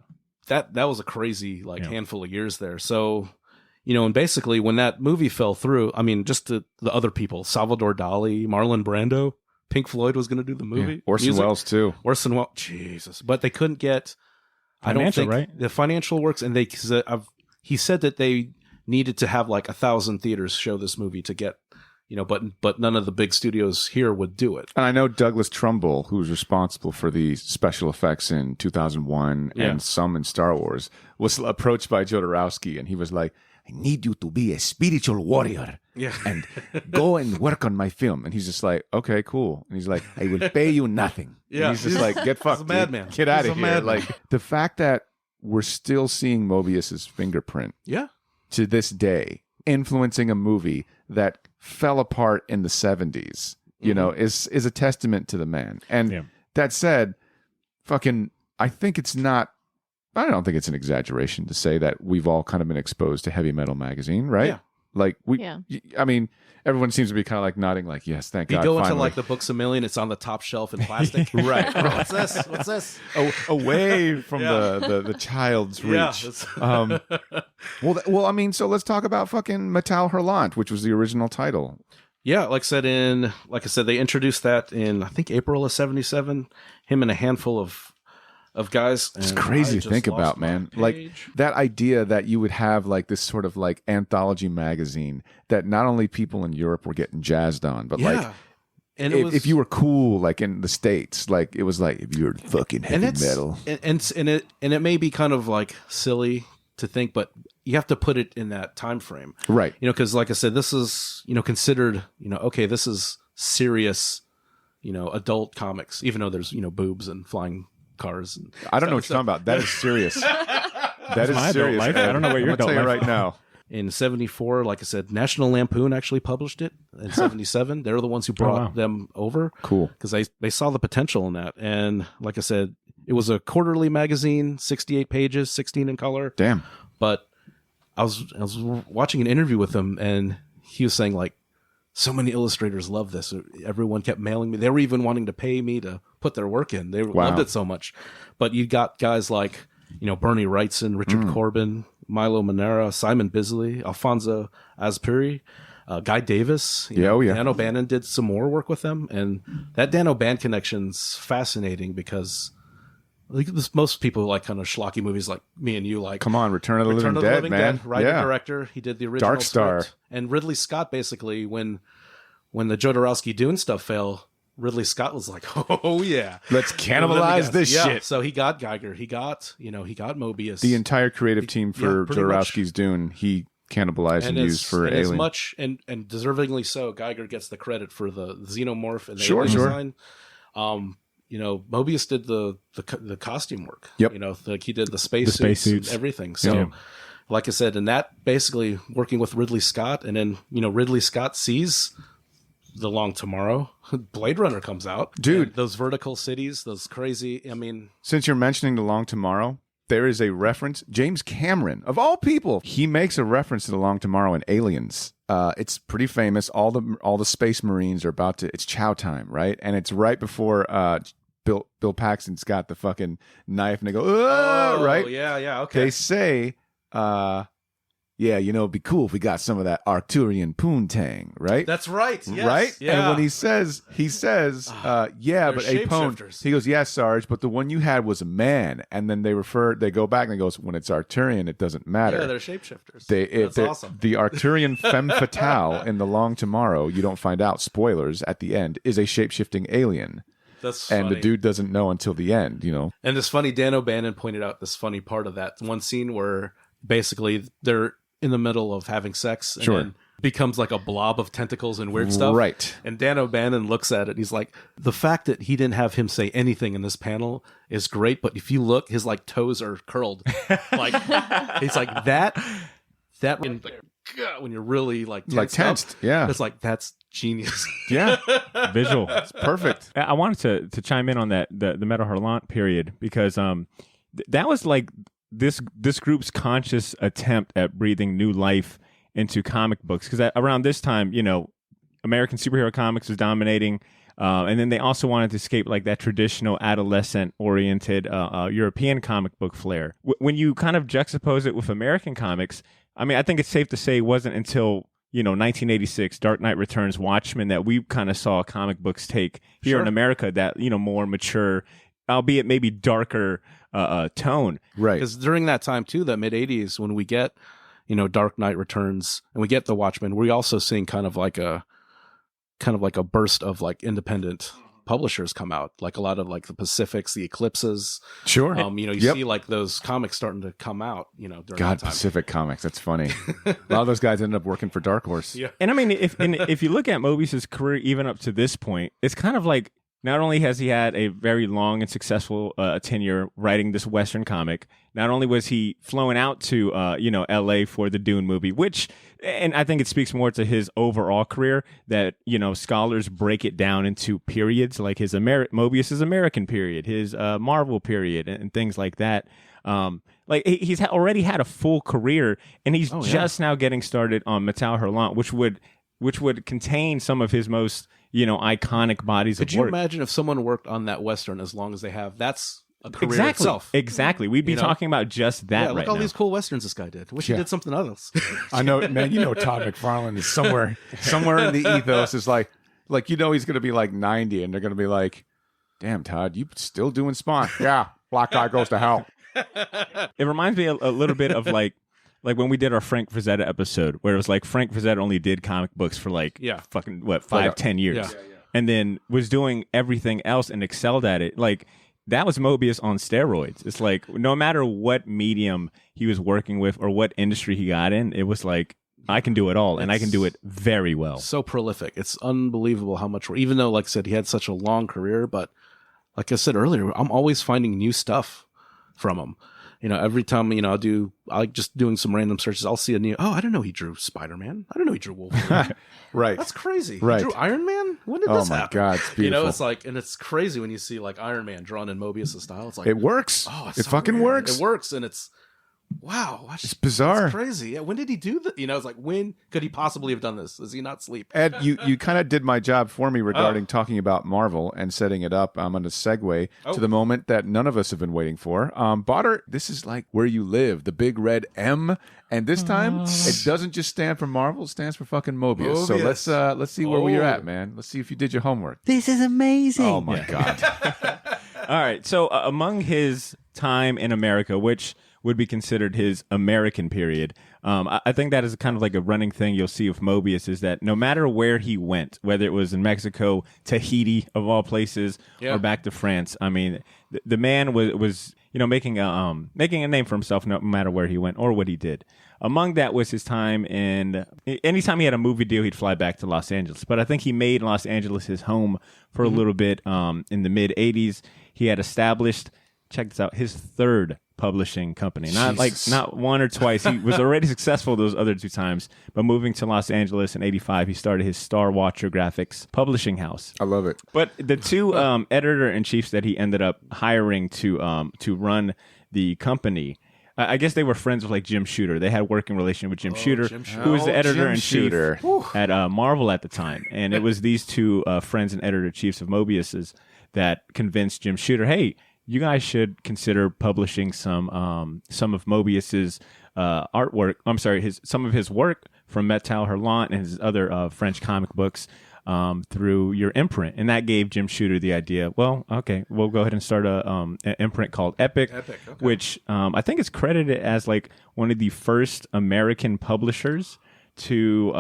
was a crazy handful of years there. So, and basically when that movie fell through, I mean, just the other people, Salvador Dali, Marlon Brando, Pink Floyd was going to do the movie. Yeah. Orson Welles too. Orson Welles, Jesus. But they couldn't get, I don't think, the financial works. And he said that they needed to have like 1,000 theaters show this movie to get, but none of the big studios here would do it. And I know Douglas Trumbull, who was responsible for the special effects in 2001 and some in Star Wars, was approached by Jodorowsky, and he was like, I need you to be a spiritual warrior and go and work on my film. And he's just like, okay, cool. And he's like, I will pay you nothing. Yeah. And he's just like, get fucked. He's a madman. Get out of here. Like the fact that we're still seeing Moebius's fingerprint to this day influencing a movie that fell apart in the 70s, you know, is a testament to the man. And that said, I think it's not, I don't think it's an exaggeration to say that we've all kind of been exposed to Heavy Metal magazine, right? Yeah. Like I mean, everyone seems to be kind of like nodding, like, yes, thank God. You go into finally. like the Books A Million, it's on the top shelf in plastic. Right. What's this? What's this? Away from the child's reach. Well, I mean, so let's talk about fucking Metal Hurlant, which was the original title. Yeah, like I said, they introduced that in I think April of '77. Him and a handful of guys. It's crazy to think about, man. Like that idea that you would have like this sort of like anthology magazine that not only people in Europe were getting jazzed on, but like, and if you were cool, like in the States, like it was like if you're fucking heavy metal, and it may be kind of like silly to think, but you have to put it in that time frame, right? You know, because like I said, this is considered okay, this is serious, adult comics, even though there's boobs and flying cars. And I don't know what you're talking about. That is serious. That is serious. Life. I don't know what you're telling you right now. In '74, like I said, National Lampoon actually published it. In '77, they're the ones who brought them over. Cool, because they saw the potential in that. And like I said, it was a quarterly magazine, 68 pages, 16 in color. Damn. But I was watching an interview with him, and he was saying like, so many illustrators love this. Everyone kept mailing me. They were even wanting to pay me to put their work in. They loved it so much. But you got guys like, Bernie Wrightson, Richard Corbin, Milo Manera, Simon Bisley, Alfonso Azpiri, Guy Davis. Dan O'Bannon did some more work with them. And that Dan O'Bannon connection's fascinating because most people like kind of schlocky movies like me and you like. Come on, Return of the Living Dead, man. Writer, director. He did the original Dark Star. Script. And Ridley Scott, basically, when the Jodorowsky Dune stuff fell, Ridley Scott was like, oh, yeah. Let's cannibalize this shit. So he got Geiger. He got Moebius. The entire creative team for Jodorowsky's Dune, he cannibalized and used for Alien. As much, and deservingly so, Geiger gets the credit for the xenomorph and the alien design. Moebius did the costume work. Yep. He did the space suits and everything. So, like I said, and that basically working with Ridley Scott, and then Ridley Scott sees The Long Tomorrow. Blade Runner comes out, dude. Those vertical cities, those crazy. I mean, since you're mentioning The Long Tomorrow, there is a reference. James Cameron, of all people, he makes a reference to The Long Tomorrow in Aliens. It's pretty famous. All the space marines are about to. It's chow time, right? And it's right before Bill Paxton's got the fucking knife, and they go, right? Yeah, okay. They say, it'd be cool if we got some of that Arcturian poontang, right? That's right. Yes. Right? Yeah. And when he says, but Apone, he goes, yes, Sarge, but the one you had was a man. And then they go back and they goes, when it's Arcturian, it doesn't matter. Yeah, they're shapeshifters. That's awesome. The Arcturian femme fatale in The Long Tomorrow, you don't find out, spoilers, at the end, is a shapeshifting alien. That's funny. And the dude doesn't know until the end, And it's funny, Dan O'Bannon pointed out this funny part of that one scene where basically they're in the middle of having sex and then becomes like a blob of tentacles and weird stuff. Right. And Dan O'Bannon looks at it. He's like, the fact that he didn't have him say anything in this panel is great, but if you look, his like toes are curled. Like it's like that when you're really like tensed. Yeah. It's like that's genius. Yeah. Visual. It's perfect. I wanted to chime in on that, the Metal Hurlant period, because that was like this group's conscious attempt at breathing new life into comic books, because around this time, American superhero comics was dominating, and then they also wanted to escape like that traditional adolescent-oriented European comic book flair. When you kind of juxtapose it with American comics, I mean, I think it's safe to say it wasn't until 1986, Dark Knight Returns, Watchmen, that we kind of saw comic books take here in America that more mature, albeit maybe darker tone. Right. Because during that time too, that mid 80s, when we get Dark Knight Returns and we get the Watchmen, we're also seeing kind of like a burst of like independent publishers come out, like a lot of like the Pacifics, the Eclipses. Sure. You see like those comics starting to come out, during that time. Pacific Comics, that's funny. A lot of those guys ended up working for Dark Horse. Yeah. And I mean, if you look at Moebius's career even up to this point, it's kind of like not only has he had a very long and successful tenure writing this Western comic, not only was he flown out to L.A. for the Dune movie, which, and I think it speaks more to his overall career that scholars break it down into periods, like his Moebius's American period, his Marvel period, and things like that. Like he's already had a full career, and he's just now getting started on Metal Hurlant, which would contain some of his most iconic bodies of work. Could you imagine if someone worked on that Western as long as they have? That's a career itself. Exactly. We'd be talking about just that. Yeah, look all these cool Westerns this guy did. Wish he did something else. I know, man. Todd McFarlane is somewhere in the ethos is like he's going to be like 90, and they're going to be like, "Damn, Todd, you still doing Spawn? Yeah, black guy goes to hell." It reminds me a little bit of like when we did our Frank Frazetta episode, where it was like Frank Frazetta only did comic books for fucking 5-10 years, and then was doing everything else and excelled at it. Like that was Moebius on steroids. It's like no matter what medium he was working with or what industry he got in, it was like I can do it all, and I can do it very well. So prolific. It's unbelievable how much. Even though, like I said, he had such a long career, but like I said earlier, I'm always finding new stuff from him. Every time, I like just doing some random searches, I'll see a new, I didn't know he drew Spider-Man. I didn't know he drew Wolverine. Right. That's crazy. Right. He drew Iron Man? When did this happen? Oh my God, it's beautiful. It's like, and it's crazy when you see like Iron Man drawn in Moebius' style. It's like, it works. It fucking works. It works. And it's, wow. It's bizarre. It's crazy. Yeah. When did he do that? It's like, when could he possibly have done this? Does he not sleep? Ed, you kind of did my job for me regarding talking about Marvel and setting it up. I'm going to segue to the moment that none of us have been waiting for. Badr, this is like where you live, the big red M. And this time, it doesn't just stand for Marvel; it stands for fucking Moebius. So let's see where we're at, man. Let's see if you did your homework. This is amazing. Oh my God! All right, so among his time in America, which would be considered his American period, I think that is kind of like a running thing you'll see with Moebius is that no matter where he went, whether it was in Mexico, Tahiti of all places, or back to France, I mean, the man was making a name for himself no matter where he went or what he did. Among that was his time anytime he had a movie deal, he'd fly back to Los Angeles. But I think he made Los Angeles his home for a little bit. In the mid 80s, he had established, check this out, his third publishing company. Not one or twice. He was already successful those other two times, but moving to Los Angeles in 85, he started his Star Watcher Graphics publishing house. I love it. But the two editor-in-chiefs that he ended up hiring to run the company, I guess they were friends with like Jim Shooter. They had a working relationship with Jim Shooter, who was the editor-in-chief at Marvel at the time. And it was these two friends and editor-in-chiefs of Moebius's that convinced Jim Shooter, hey, you guys should consider publishing some of Moebius's artwork. I'm sorry, some of his work from Metal Hurlant and his other French comic books through your imprint. And that gave Jim Shooter the idea, well, okay, we'll go ahead and start an imprint called Epic, which I think is credited as like one of the first American publishers to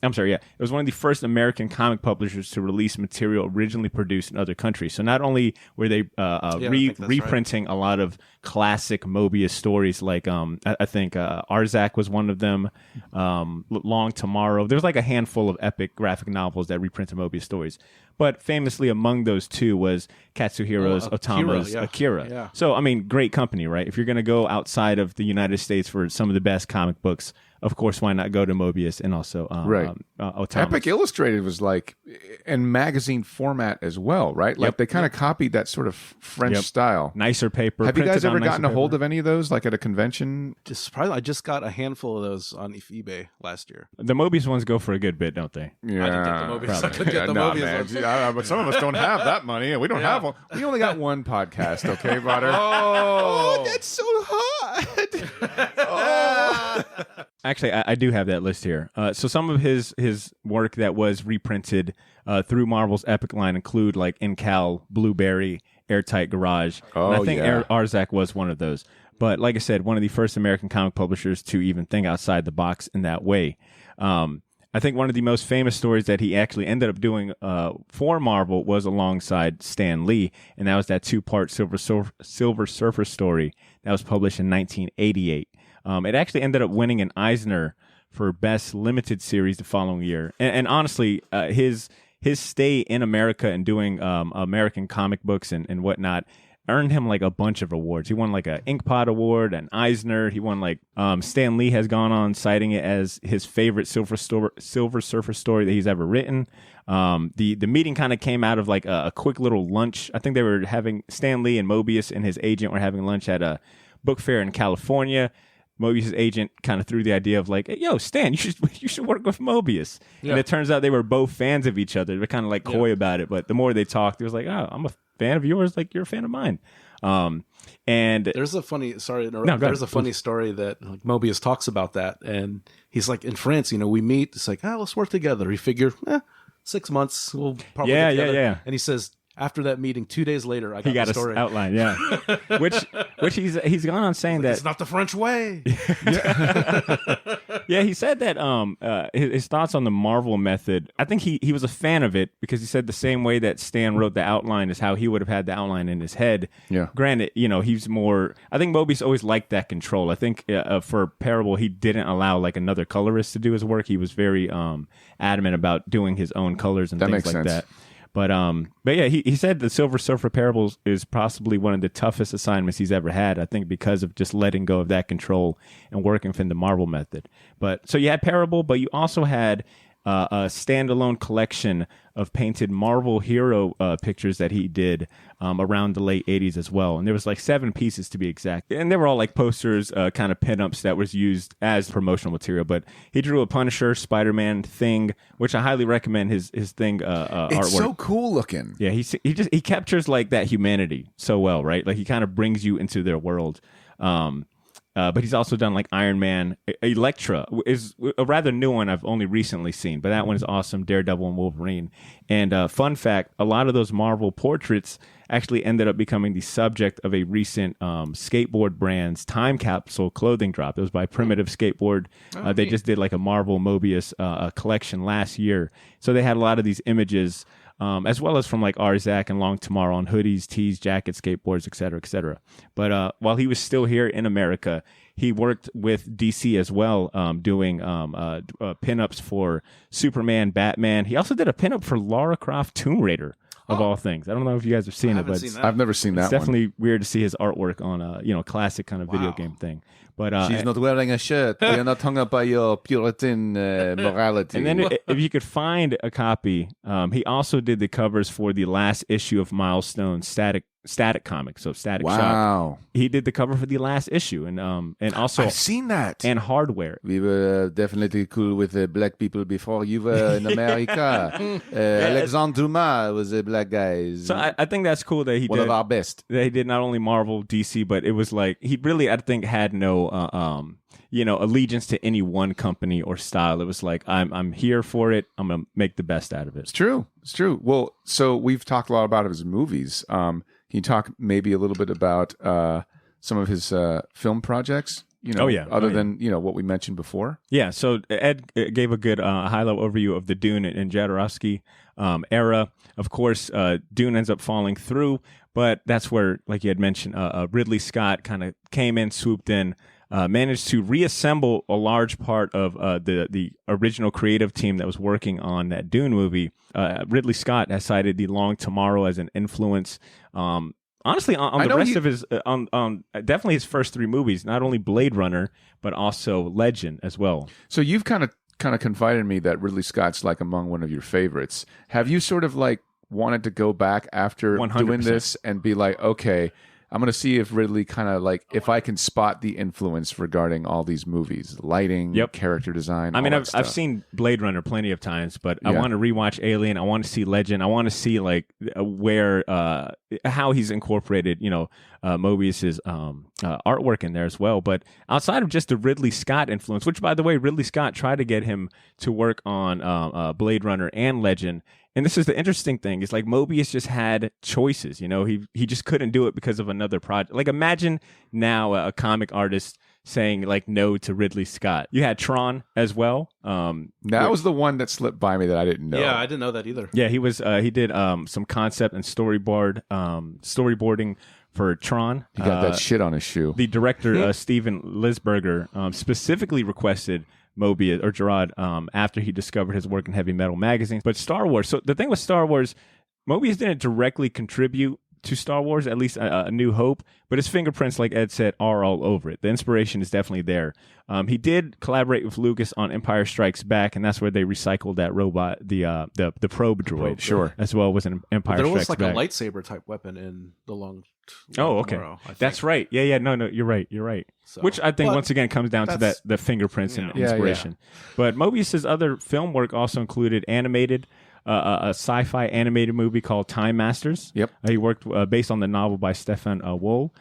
it was one of the first American comic publishers to release material originally produced in other countries. So not only were they reprinting a lot of classic Moebius stories, like I think Arzak was one of them, Long Tomorrow. There's like a handful of epic graphic novels that reprinted Moebius stories. But famously among those two was Katsuhiro's Otomo's Akira. Yeah. So, I mean, great company, right? If you're going to go outside of the United States for some of the best comic books, of course, why not go to Moebius and also Otomo's. Epic Illustrated was like in magazine format as well, right? Like they kind of copied that sort of French style. Nicer paper. Have you guys ever gotten a hold of any of those, like at a convention? I just got a handful of those on eBay last year. The Moebius ones go for a good bit, don't they? Yeah. I didn't get the Moebius. I couldn't get the Moebius ones. But some of us don't have that money. We don't have one. We only got one podcast, okay, Badr? Oh, that's so hot. Actually, I do have that list here. So some of his work that was reprinted through Marvel's Epic line include like Incal, Blueberry, Airtight Garage. And I think Arzak was one of those. But like I said, one of the first American comic publishers to even think outside the box in that way. I think one of the most famous stories that he actually ended up doing for Marvel was alongside Stan Lee, and that was that 2-part Silver Surfer story that was published in 1988. It actually ended up winning an Eisner for Best Limited Series the following year. And honestly, his his stay in America and doing American comic books and whatnot earned him like a bunch of awards. He won like an Inkpot Award, an Eisner. He won like Stan Lee has gone on citing it as his favorite Silver Surfer story that he's ever written. The meeting kind of came out of like a quick little lunch. I think they were having Stan Lee and Moebius and his agent were having lunch at a book fair in California. Moebius' agent kind of threw the idea of like, hey, yo, Stan, you should work with Moebius. Yeah. And it turns out they were both fans of each other. They're kind of like coy about it, but the more they talked, it was like, oh, I'm a fan of yours, like you're a fan of mine. And there's a funny story that like, Moebius talks about that, and he's like, in France, we meet. It's like, let's work together. He figured, 6 months, we'll probably get together. Yeah. And he says, after that meeting, 2 days later, he got the story outline, which he's gone on saying that it's not the French way. Yeah, he said that his thoughts on the Marvel method. I think he was a fan of it because he said the same way that Stan wrote the outline is how he would have had the outline in his head. Yeah. Granted, he's more. I think Moebius always liked that control. I think for Parable, he didn't allow like another colorist to do his work. He was very adamant about doing his own colors and things like that. But yeah, he said the Silver Surfer Parables is possibly one of the toughest assignments he's ever had. I think because of just letting go of that control and working from the Marvel method. But so you had Parable, but you also had a standalone collection of painted Marvel hero pictures that he did around the late 80s as well. And there was like 7 pieces to be exact. And they were all like posters, kind of pinups that was used as promotional material. But he drew a Punisher, Spider-Man, Thing, which I highly recommend his Thing artwork. It's so cool looking. Yeah, he captures like that humanity so well, right? Like he kind of brings you into their world. But he's also done like Iron Man. Elektra is a rather new one I've only recently seen, but that one is awesome. Daredevil and Wolverine. And fun fact, a lot of those Marvel portraits actually ended up becoming the subject of a recent skateboard brand's time capsule clothing drop. It was by Primitive Skateboard. They just did like a Marvel Moebius collection last year. So they had a lot of these images as well as from like Zach and Long Tomorrow on hoodies, tees, jackets, skateboards, et cetera, et cetera. But while he was still here in America, he worked with DC as well, doing pinups for Superman, Batman. He also did a pinup for Lara Croft Tomb Raider, of all things. I don't know if you guys have seen it, but I've never seen that it's definitely weird to see his artwork on a classic kind of video game thing. But she's not wearing a shirt. You're not hung up by your Puritan morality. And then if you could find a copy, he also did the covers for the last issue of Milestone Static Comics, so Static Shock. He did the cover for the last issue, and also I've seen that. And Hardware. We were definitely cool with black people before you were in America. Alexandre Dumas was a black guy. So I think that's cool that he one did of our best. That he did not only Marvel, DC, but it was like he really I think had no allegiance to any one company or style. It was like I'm here for it. I'm gonna make the best out of it. It's true. Well, so we've talked a lot about his movies. Can you talk maybe a little bit about some of his film projects? Other than what we mentioned before. Yeah. So Ed gave a good high-level overview of the Dune and Jodorowsky era. Of course, Dune ends up falling through, but that's where, like you had mentioned, Ridley Scott kind of came in, swooped in, managed to reassemble a large part of the original creative team that was working on that Dune movie. Ridley Scott has cited The Long Tomorrow as an influence. Honestly, on the rest of his, on definitely his first 3 movies, not only Blade Runner, but also Legend as well. So you've kind of confided in me that Ridley Scott's like among one of your favorites. Have you sort of like wanted to go back after 100%. Doing this and be like, okay, I'm going to see if Ridley kind of like, if I can spot the influence regarding all these movies, lighting, character design. I mean, I've seen Blade Runner plenty of times, but I want to rewatch Alien. I want to see Legend. I want to see like where, how he's incorporated, Moebius's artwork in there as well. But outside of just the Ridley Scott influence, which by the way, Ridley Scott tried to get him to work on Blade Runner and Legend. And this is the interesting thing. It's like Moebius just had choices. He just couldn't do it because of another project. Like imagine now a comic artist saying like no to Ridley Scott. You had Tron as well. That was the one that slipped by me that I didn't know. Yeah, I didn't know that either. Yeah, he was. He did some concept and storyboarding for Tron. He got that shit on his shoe. The director Steven Lisberger specifically requested Moebius or Giraud after he discovered his work in heavy metal magazines. But Star Wars, so the thing with Star Wars, Moebius didn't directly contribute to Star Wars, at least A New Hope, but his fingerprints, like Ed said, are all over it. The inspiration is definitely there. He did collaborate with Lucas on Empire Strikes Back, and that's where they recycled that robot, the probe droid, sure, as well, was an Empire Strikes Back. There was like a lightsaber type weapon in the Long. Oh, okay, that's right. Yeah, no, you're right. So, which I think once again comes down to the fingerprints and inspiration. But Moebius's other film work also included animated. A sci-fi animated movie called Time Masters. Yep. He worked based on the novel by Stefan Wohl,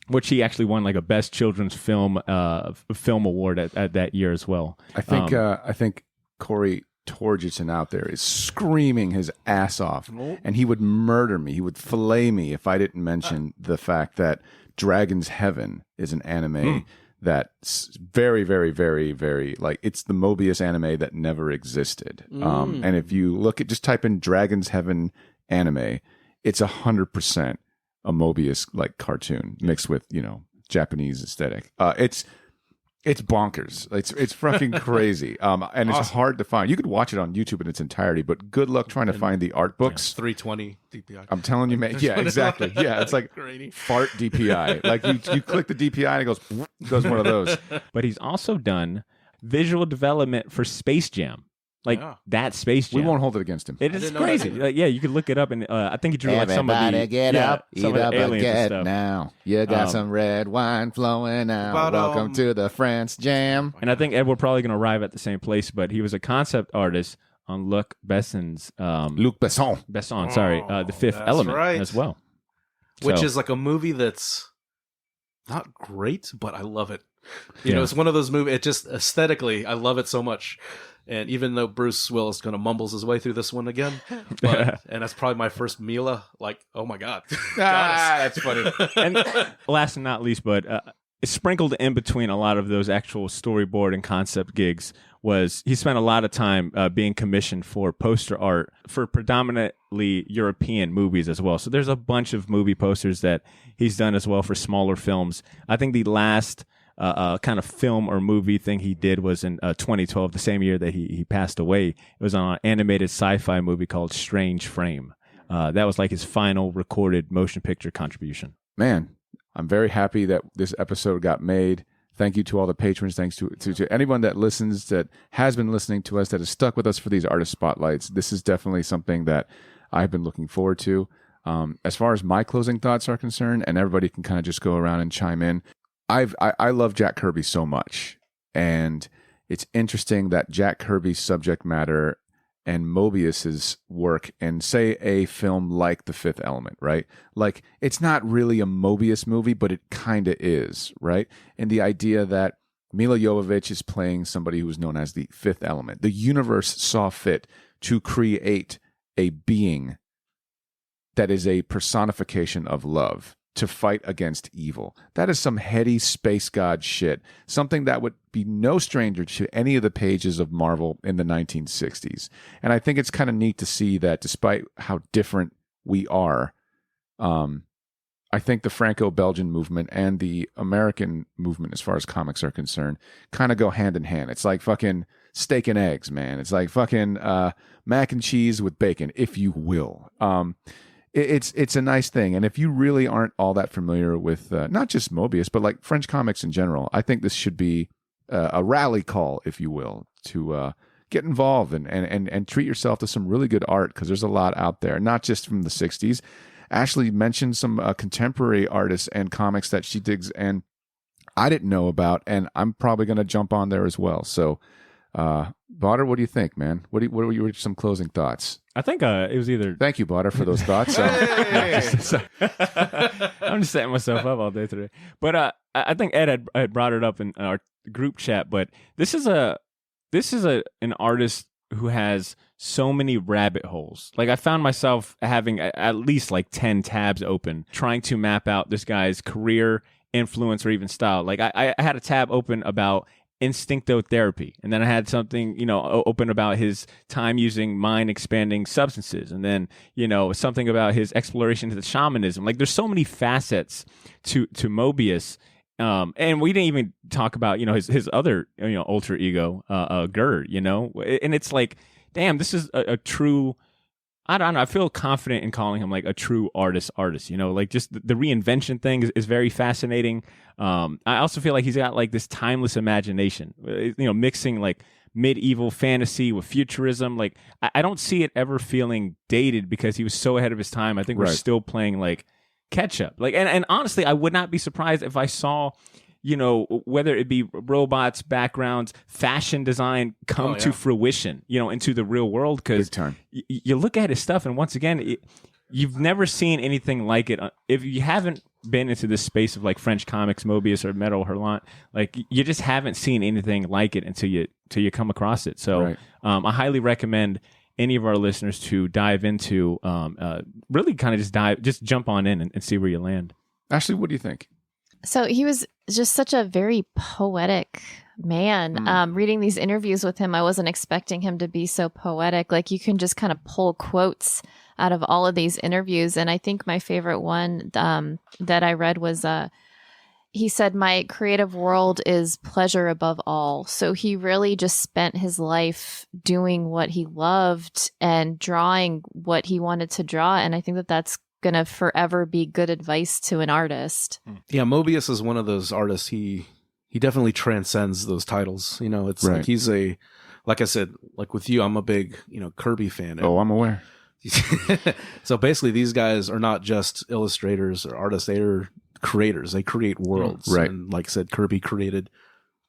which he actually won like a Best Children's Film award at that year as well. I think Corey Torgerson out there is screaming his ass off, and he would murder me. He would fillet me if I didn't mention the fact that Dragon's Heaven is an anime that's very, very, very, very, like, it's the Moebius anime that never existed. And if you look at, just type in Dragon's Heaven anime, it's 100% a Moebius like cartoon mixed with, Japanese aesthetic. It's bonkers. It's fucking crazy. And it's hard to find. You could watch it on YouTube in its entirety, but good luck trying to find the art books. 320 DPI. I'm telling you, man. Yeah, exactly. Yeah, it's like fart DPI. Like you click the DPI and it goes one of those. But he's also done visual development for Space Jam. Like that Space Jam. We won't hold it against him. It is crazy. You could look it up, and I think he drew like some of the Everybody get up, eat some of up the aliens a and get stuff. now. You got some red wine flowing out. Welcome to the France Jam. And I think Ed, we're probably going to arrive at the same place, but he was a concept artist on Luc Besson's Luc Besson. The Fifth Element as well. Which is like a movie that's not great, but I love it. You know, it's one of those movies. It just aesthetically, I love it so much. And even though Bruce Willis kind of mumbles his way through this one again, and that's probably my first Mila, like, oh my God. That's funny. And last and not least, but sprinkled in between a lot of those actual storyboard and concept gigs was he spent a lot of time being commissioned for poster art for predominantly European movies as well. So there's a bunch of movie posters that he's done as well for smaller films. I think the last kind of film or movie thing he did was in 2012, the same year that he passed away. It was on an animated sci-fi movie called Strange Frame. That was like his final recorded motion picture contribution. Man, I'm very happy that this episode got made. Thank you to all the patrons. Thanks to anyone that listens, that has been listening to us, that has stuck with us for these artist spotlights. This is definitely something that I've been looking forward to. As far as my closing thoughts are concerned, and everybody can kind of just go around and chime in, I love Jack Kirby so much, and it's interesting that Jack Kirby's subject matter and Moebius's work, and say a film like The Fifth Element, right? Like, it's not really a Moebius movie, but it kind of is, right? And the idea that Mila Jovovich is playing somebody who is known as the Fifth Element. The universe saw fit to create a being that is a personification of love, to fight against evil. That is some heady space god shit, something that would be no stranger to any of the pages of Marvel in the 1960s. And I think it's kind of neat to see that despite how different we are, I think the Franco-Belgian movement and the American movement, as far as comics are concerned, kind of go hand in hand. It's like fucking steak and eggs, man. It's like fucking mac and cheese with bacon, if you will. It's a nice thing. And if you really aren't all that familiar with not just Moebius, but like French comics in general, I think this should be a rally call, if you will, to get involved and treat yourself to some really good art, because there's a lot out there, not just from the 60s. Ashley mentioned some contemporary artists and comics that she digs and I didn't know about, and I'm probably going to jump on there as well. So, Badr, what do you think, man? What were your some closing thoughts? I think it was either. Thank you, Badr, for those thoughts. I'm just setting myself up all day today. But I think Ed had brought it up in our group chat. But this is an artist who has so many rabbit holes. Like, I found myself having at least like 10 tabs open, trying to map out this guy's career, influence, or even style. Like, I had a tab open about instinctotherapy, and then I had something open about his time using mind expanding substances, and then something about his exploration into shamanism. Like, there's so many facets to Moebius, And we didn't even talk about, his other, alter ego, Gerd, and it's like, damn, this is a true, I don't know. I feel confident in calling him like a true artist, like just the reinvention thing is very fascinating. I also feel like he's got like this timeless imagination, mixing like medieval fantasy with futurism. Like I don't see it ever feeling dated because he was so ahead of his time. I think we're still playing like catch up. Like, and honestly, I would not be surprised if I saw, whether it be robots, backgrounds, fashion design come to fruition, into the real world. Because you look at his stuff, and once again, you've never seen anything like it. If you haven't been into this space of like French comics, Moebius or Metal Hurlant, like you just haven't seen anything like it until you come across it. So I highly recommend any of our listeners to dive into, really kind of just jump on in and see where you land. Ashley, what do you think? So he was just such a very poetic man. Reading these interviews with him, I wasn't expecting him to be so poetic. Like you can just kind of pull quotes out of all of these interviews. And I think my favorite one that I read was, he said, "My creative world is pleasure above all." So he really just spent his life doing what he loved and drawing what he wanted to draw. And I think that that's going to forever be good advice to an artist. Yeah, Moebius is one of those artists. He definitely transcends those titles. It's like he's like I said, like with you, I'm a big, Kirby fan. Oh, I'm aware. So basically these guys are not just illustrators or artists. They're creators. They create worlds. Right. And like I said, Kirby created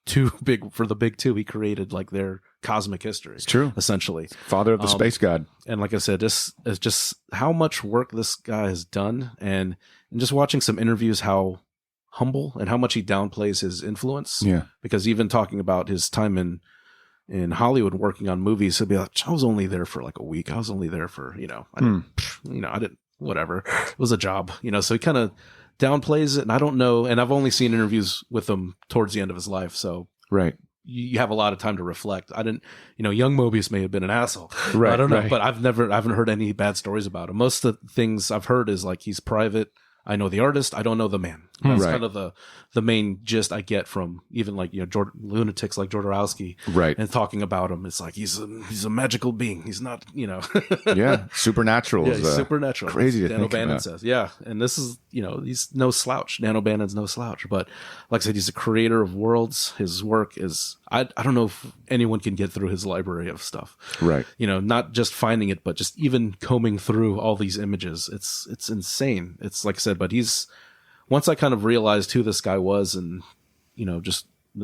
for the big two. He created like their cosmic history. It's true. Essentially. Father of the space god. And like I said, this is just how much work this guy has done. And just watching some interviews, how humble and how much he downplays his influence. Yeah. Because even talking about his time in Hollywood working on movies, he'll be like, I was only there for like a week. I was only there for, I didn't, whatever. It was a job, so he kind of downplays it. And I don't know. And I've only seen interviews with him towards the end of his life. So you have a lot of time to reflect. I didn't, young Moebius may have been an asshole. I don't know, but I haven't heard any bad stories about him. Most of the things I've heard is like, he's private. I know the artist. I don't know the man. That's kind of the main gist I get from even like, lunatics like Jodorowsky. Right. And talking about him. It's like, he's a magical being. He's not, Yeah. Supernatural. Yeah, he's supernatural. Crazy to Dan think O'Bannon about. says. Yeah. And this is, he's no slouch. Dan O'Bannon's no slouch. But like I said, he's a creator of worlds. His work is, I don't know if anyone can get through his library of stuff. Right. Not just finding it, but just even combing through all these images. It's insane. It's like I said, but once I kind of realized who this guy was and,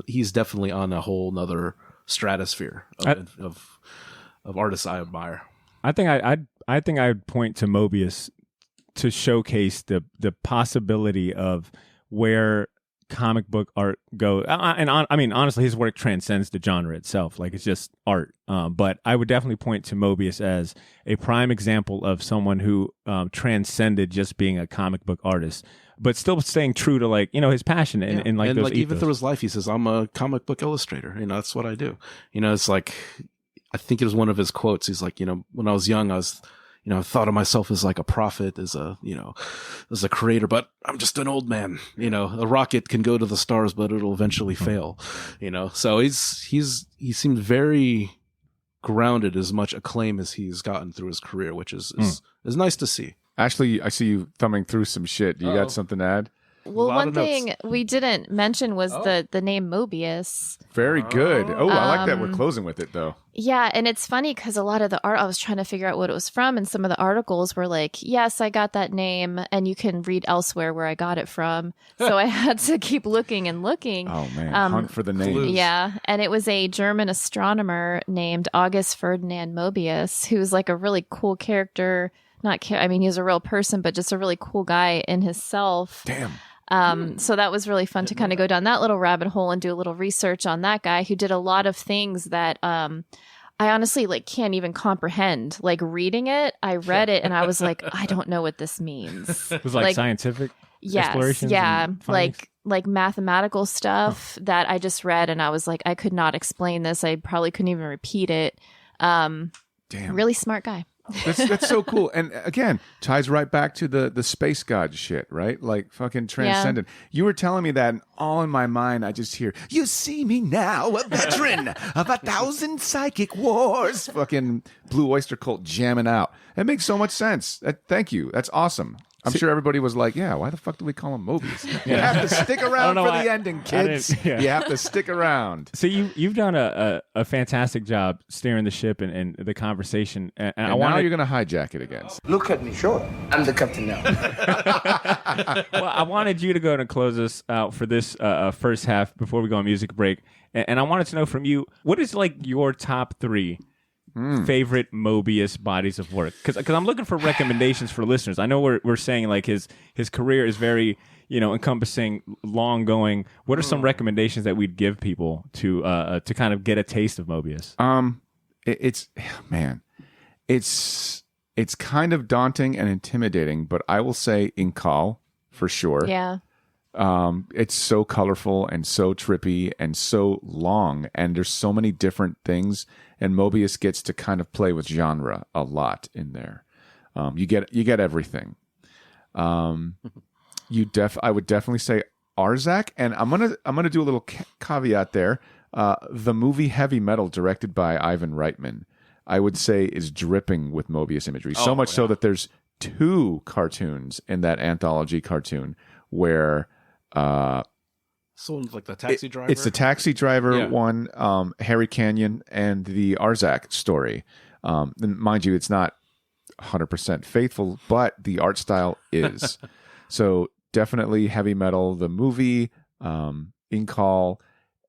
he's definitely on a whole nother stratosphere of artists I admire. I think I'd point to Moebius to showcase the possibility of where comic book art go. Honestly, his work transcends the genre itself. Like, it's just art. But I would definitely point to Moebius as a prime example of someone who transcended just being a comic book artist, but still staying true to, like, his passion and like, and those like ethos. even through his life, he says, "I'm a comic book illustrator. That's what I do." It's like, I think it was one of his quotes. He's like, when I was young, I was, I thought of myself as like a prophet, as a creator, but I'm just an old man. A rocket can go to the stars, but it'll eventually fail. So he seemed very grounded, as much acclaim as he's gotten through his career, which is nice to see. Ashley, I see you thumbing through some shit. You got something to add? Well, one thing we didn't mention was the name Moebius. Very good. Oh, I like that we're closing with it, though. Yeah, and it's funny because a lot of the art, I was trying to figure out what it was from, and some of the articles were like, yes, I got that name, and you can read elsewhere where I got it from. So I had to keep looking and looking. Oh, man. Hunt for the name. Yeah, and it was a German astronomer named August Ferdinand Moebius, who's like a really cool character. He's a real person, but just a really cool guy in himself. Damn. So that was really fun to kind of go down that little rabbit hole and do a little research on that guy who did a lot of things that I honestly can't even comprehend. Like, reading it, I read it and I was like, I don't know what this means. It was like scientific explorations. Yeah, like mathematical stuff that I just read and I was like, I could not explain this. I probably couldn't even repeat it. Damn. Really smart guy. That's so cool. And again, ties right back to the space god shit, right? Like fucking transcendent. You were telling me that, and all in my mind, I just hear, "You see me now, a veteran of 1,000 psychic wars." Fucking Blue Oyster Cult jamming out. It makes so much sense. Thank you. That's awesome. I'm sure everybody was like, yeah, why the fuck do we call him Moebius? You have to stick around for the ending, kids. You have to stick around. So you've done a fantastic job steering the ship and the conversation. And now you're going to hijack it again. Look at me, sure. I'm the captain now. Well, I wanted you to go and close us out for this first half before we go on music break. And I wanted to know from you, what is like your top 3 favorite Moebius bodies of work? Because I'm looking for recommendations for listeners. I know we're saying like his career is very encompassing, long going. What are some recommendations that we'd give people to kind of get a taste of Moebius? It's kind of daunting and intimidating, but I will say Incal for sure. Yeah. It's so colorful and so trippy and so long, and there's so many different things, and Moebius gets to kind of play with genre a lot in there. You get everything. I would definitely say Arzak, and I'm gonna do a little caveat there. The movie Heavy Metal, directed by Ivan Reitman, I would say is dripping with Moebius imagery. So much so that there's 2 cartoons in that anthology cartoon where so like the taxi driver. It's the taxi driver one, Harry Canyon, and the Arzak story. And mind you, it's not 100% faithful, but the art style is. So definitely Heavy Metal, the movie, Incal,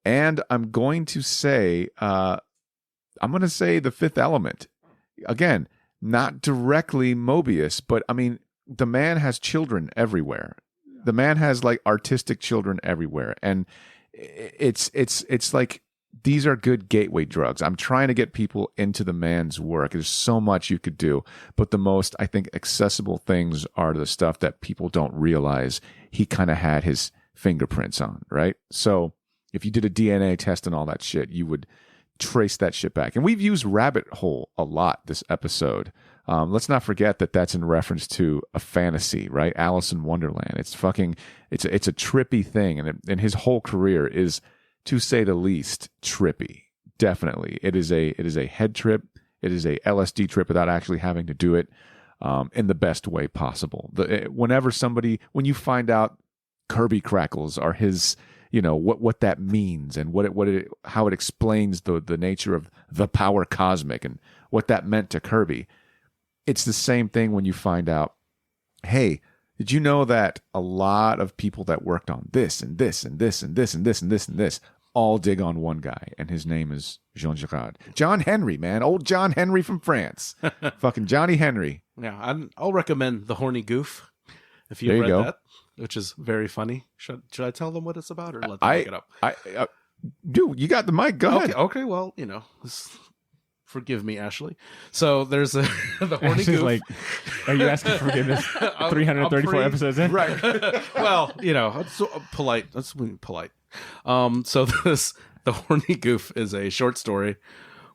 and I'm going to say The Fifth Element. Again, not directly Moebius, but I mean, the man has children everywhere. The man has like artistic children everywhere, and it's like these are good gateway drugs. I'm trying to get people into the man's work. There's so much you could do, but the most, I think, accessible things are the stuff that people don't realize he kind of had his fingerprints on, right? So if you did a DNA test and all that shit, you would trace that shit back. And we've used rabbit hole a lot this episode. Let's not forget that that's in reference to a fantasy, right? Alice in Wonderland. It's a trippy thing, and his whole career is, to say the least, trippy. Definitely, it is a head trip. It is a LSD trip without actually having to do it in the best way possible. When you find out Kirby crackles are his, what that means and how it explains the nature of the power cosmic and what that meant to Kirby. It's the same thing when you find out, hey, did you know that a lot of people that worked on this and this and this and this and this and this and this all dig on one guy, and his name is Jean Giraud. John Henry, man. Old John Henry from France. Fucking Johnny Henry. Yeah, I'll recommend The Horny Goof, if you've read that, which is very funny. Should I tell them what it's about, or let them look it up? Dude, you got the mic. Go ahead. Okay, well, forgive me, Ashley. So there's The Horny Goof. Like, are you asking for forgiveness? 334 episodes in? Right. Well, it's polite. That's polite. So The Horny Goof is a short story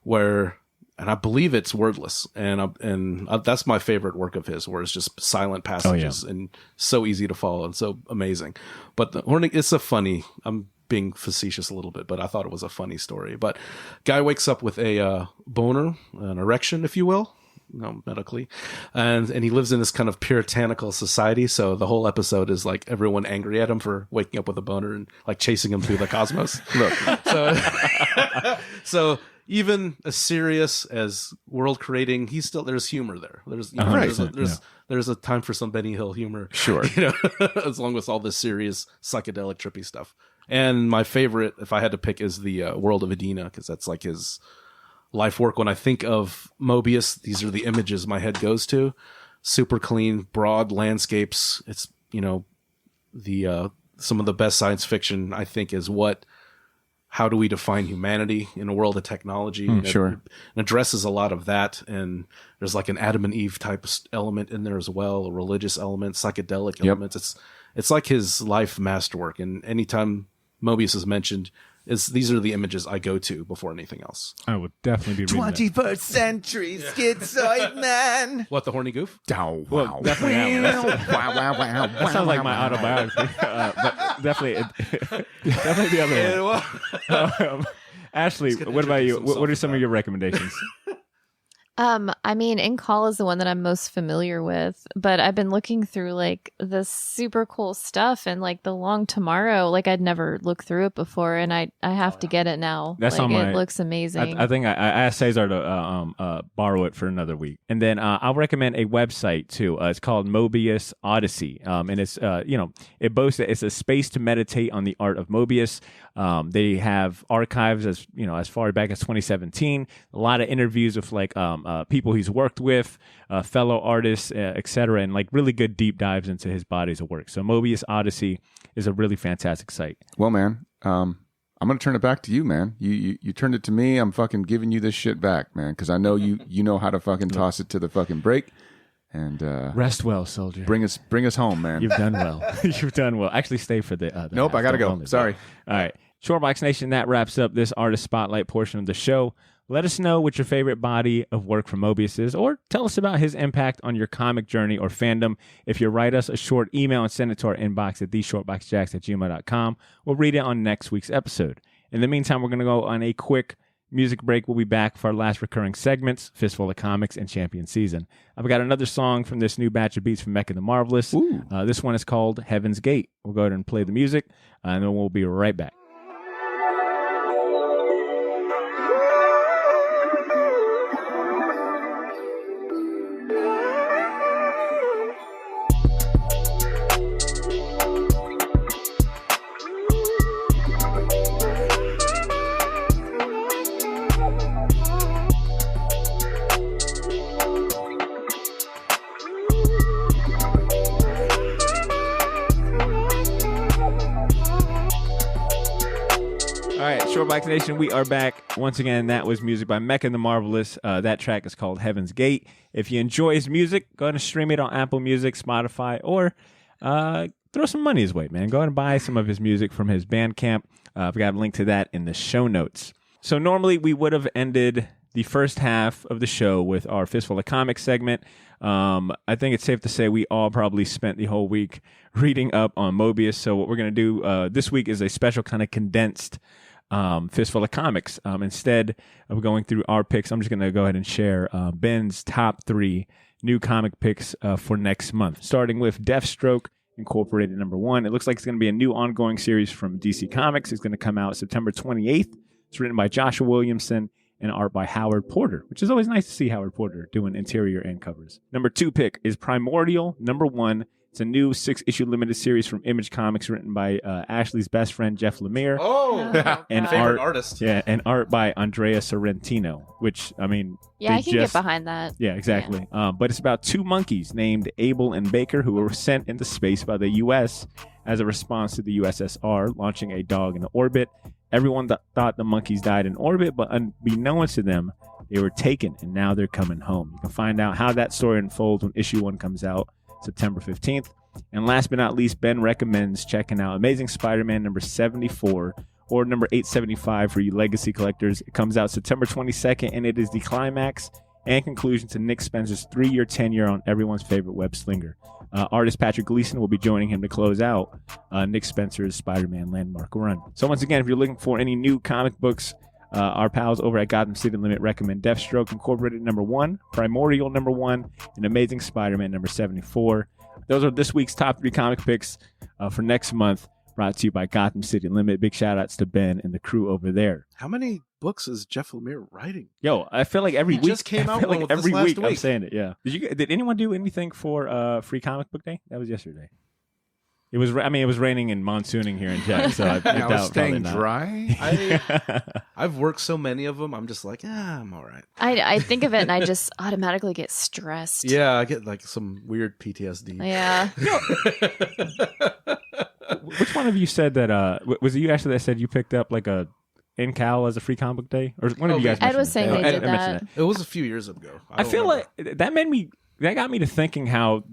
where, and I believe it's wordless, and that's my favorite work of his, where it's just silent passages and so easy to follow and so amazing. But The Horny, it's I'm being facetious a little bit, but I thought it was a funny story. But guy wakes up with a boner, an erection, if you will, medically, and he lives in this kind of puritanical society. So the whole episode is like everyone angry at him for waking up with a boner and like chasing him through the cosmos. Look, so even as serious as world creating, there's humor there. There's a time for some Benny Hill humor, sure. As long as all this serious psychedelic trippy stuff. And my favorite, if I had to pick, is the World of Edina, because that's like his life work. When I think of Moebius, these are the images my head goes to. Super clean, broad landscapes. It's, some of the best science fiction, I think, is how do we define humanity in a world of technology? Sure. It addresses a lot of that. And there's like an Adam and Eve type element in there as well, a religious element, psychedelic elements. It's like his life masterwork. And anytime Moebius is mentioned, these are the images I go to before anything else. I would definitely be reading 21st century schizoid man. What, the horny goof? Oh, Well, wow. definitely that one. Wow. That sounds like my autobiography. But definitely the other one. Ashley, what about you? What are some of your recommendations? I mean, In Call is the one that I'm most familiar with, but I've been looking through like the super cool stuff and like The Long Tomorrow. Like I'd never looked through it before, and I have to get it now. That's like, on my. It looks amazing. I think I asked Cesar to borrow it for another week, and then I'll recommend a website too. It's called Moebius.Odyssey, and it's it boasts that it's a space to meditate on the art of Moebius. They have archives as far back as 2017. A lot of interviews with like people he's worked with, fellow artists, etc., and like really good deep dives into his bodies of work. So Moebius.Odyssey is a really fantastic site. Well, man, I'm gonna turn it back to you, man. You turned it to me. I'm fucking giving you this shit back, man, because I know you know how to fucking toss it to the fucking break. And rest well, soldier. Bring us home, man. You've done well. You've done well. Actually, stay for the Nope, I gotta go. Sorry. All right, Shortbox Nation. That wraps up this artist spotlight portion of the show. Let us know what your favorite body of work from Moebius is, or tell us about his impact on your comic journey or fandom. If you write us a short email and send it to our inbox at theshortboxjacks@gmail.com, we'll read it on next week's episode. In the meantime, we're going to go on a quick music break. We'll be back for our last recurring segments, Fistful of Comics and Champion Season. I've got another song from this new batch of beats from Mecca the Marvelous. This one is called Heaven's Gate. We'll go ahead and play the music, and then we'll be right back. Shortbox Nation, we are back. Once again, that was music by Mecca the Marvelous. That track is called Heaven's Gate. If you enjoy his music, go ahead and stream it on Apple Music, Spotify, or throw some money his way, man. Go ahead and buy some of his music from his Bandcamp. I've got a link to that in the show notes. So normally we would have ended the first half of the show with our Fistful of Comics segment. I think it's safe to say we all probably spent the whole week reading up on Moebius. So what we're going to do this week is a special kind of condensed Fistful of Comics. Instead of going through our picks, I'm just going to go ahead and share Ben's top 3 new comic picks for next month, starting with Deathstroke Incorporated #1. It looks like it's going to be a new ongoing series from DC Comics. It's going to come out September 28th. It's written by Joshua Williamson and art by Howard Porter, which is always nice to see Howard Porter doing interior and covers. #2 pick is Primordial #1. It's a new 6-issue limited series from Image Comics written by Ashley's best friend, Jeff Lemire. And favorite artist. Yeah, and art by Andrea Sorrentino, which, I mean... Yeah, I can get behind that. Yeah, exactly. Yeah. But it's about 2 monkeys named Abel and Baker who were sent into space by the U.S. as a response to the USSR launching a dog into orbit. Everyone thought the monkeys died in orbit, but unbeknownst to them, they were taken, and now they're coming home. You can find out how that story unfolds when issue 1 comes out September 15th. And last but not least, Ben recommends checking out Amazing Spider-Man #74 or #875 for you legacy collectors. It comes out September 22nd, and it is the climax and conclusion to Nick Spencer's 3-year tenure on everyone's favorite web slinger. Artist Patrick Gleason will be joining him to close out Nick Spencer's Spider-Man landmark run. So once again, if you're looking for any new comic books, our pals over at Gotham City Limit recommend Deathstroke Incorporated #1, Primordial #1, and Amazing Spider-Man #74. Those are this week's top 3 comic picks for next month, brought to you by Gotham City Limit. Big shout outs to Ben and the crew over there. How many books is Jeff Lemire writing? Yo, I feel like every week. Just came out like every last week week. I'm saying it. Yeah. Did anyone do anything for Free Comic Book Day? That was yesterday. It was. I mean, it was raining and monsooning here in Jack, so I was staying dry. I've worked so many of them. I'm just like, I'm all right. I think of it and I just automatically get stressed. Yeah, I get like some weird PTSD. Yeah. Which one of you said that? Was it you actually that said you picked up like a NCAL as a Free Comic Book Day, or one of you guys? Ed was saying they did that. It was a few years ago. I feel like that got me to thinking how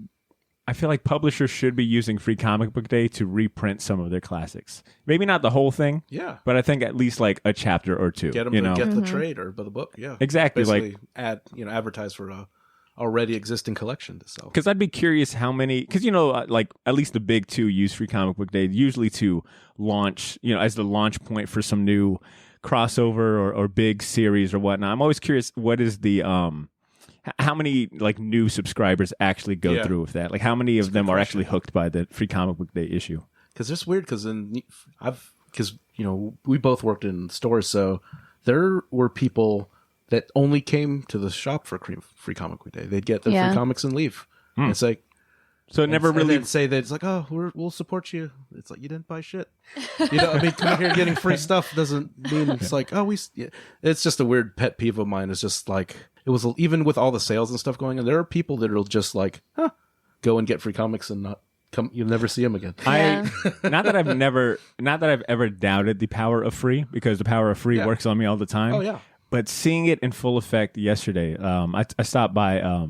I feel like publishers should be using Free Comic Book Day to reprint some of their classics. Maybe not the whole thing. Yeah. But I think at least like a chapter or two. Get them to get the trade or the book. Yeah. Exactly. Basically advertise for a already existing collection to sell. Because I'd be curious how many, because, like at least the big two use Free Comic Book Day usually to launch, as the launch point for some new crossover or big series or whatnot. I'm always curious, what is the, how many like new subscribers actually go through with that? Like how many of them are actually hooked by the Free Comic Book Day issue? Because it's weird because we both worked in stores, so there were people that only came to the shop for Free Comic Book Day. They'd get the free comics and leave. And it's like, so it never really and say that it's like, oh, we'll support you. It's like you didn't buy shit. Coming here getting free stuff doesn't mean it's like, oh, it's just a weird pet peeve of mine. It's just like it was even with all the sales and stuff going on. There are people that will just like, go and get free comics and not come. You'll never see them again. Not that I've ever doubted the power of free, because the power of free works on me all the time. Oh yeah. But seeing it in full effect yesterday, I stopped by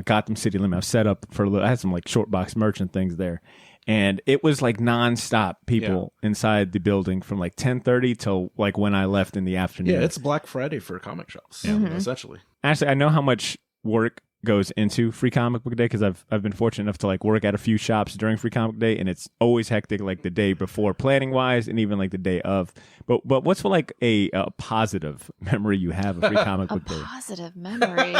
Gotham City Limit. I was set up for a little. I had some like short box merch and things there, and it was like nonstop people inside the building from like 10:30 till like when I left in the afternoon. Yeah, it's Black Friday for comic shops, essentially. Actually, I know how much work goes into Free Comic Book Day because I've been fortunate enough to like work at a few shops during Free Comic Day, and it's always hectic like the day before planning wise, and even like the day of. But what's like a positive memory you have of Free Comic Book Day? Positive memory.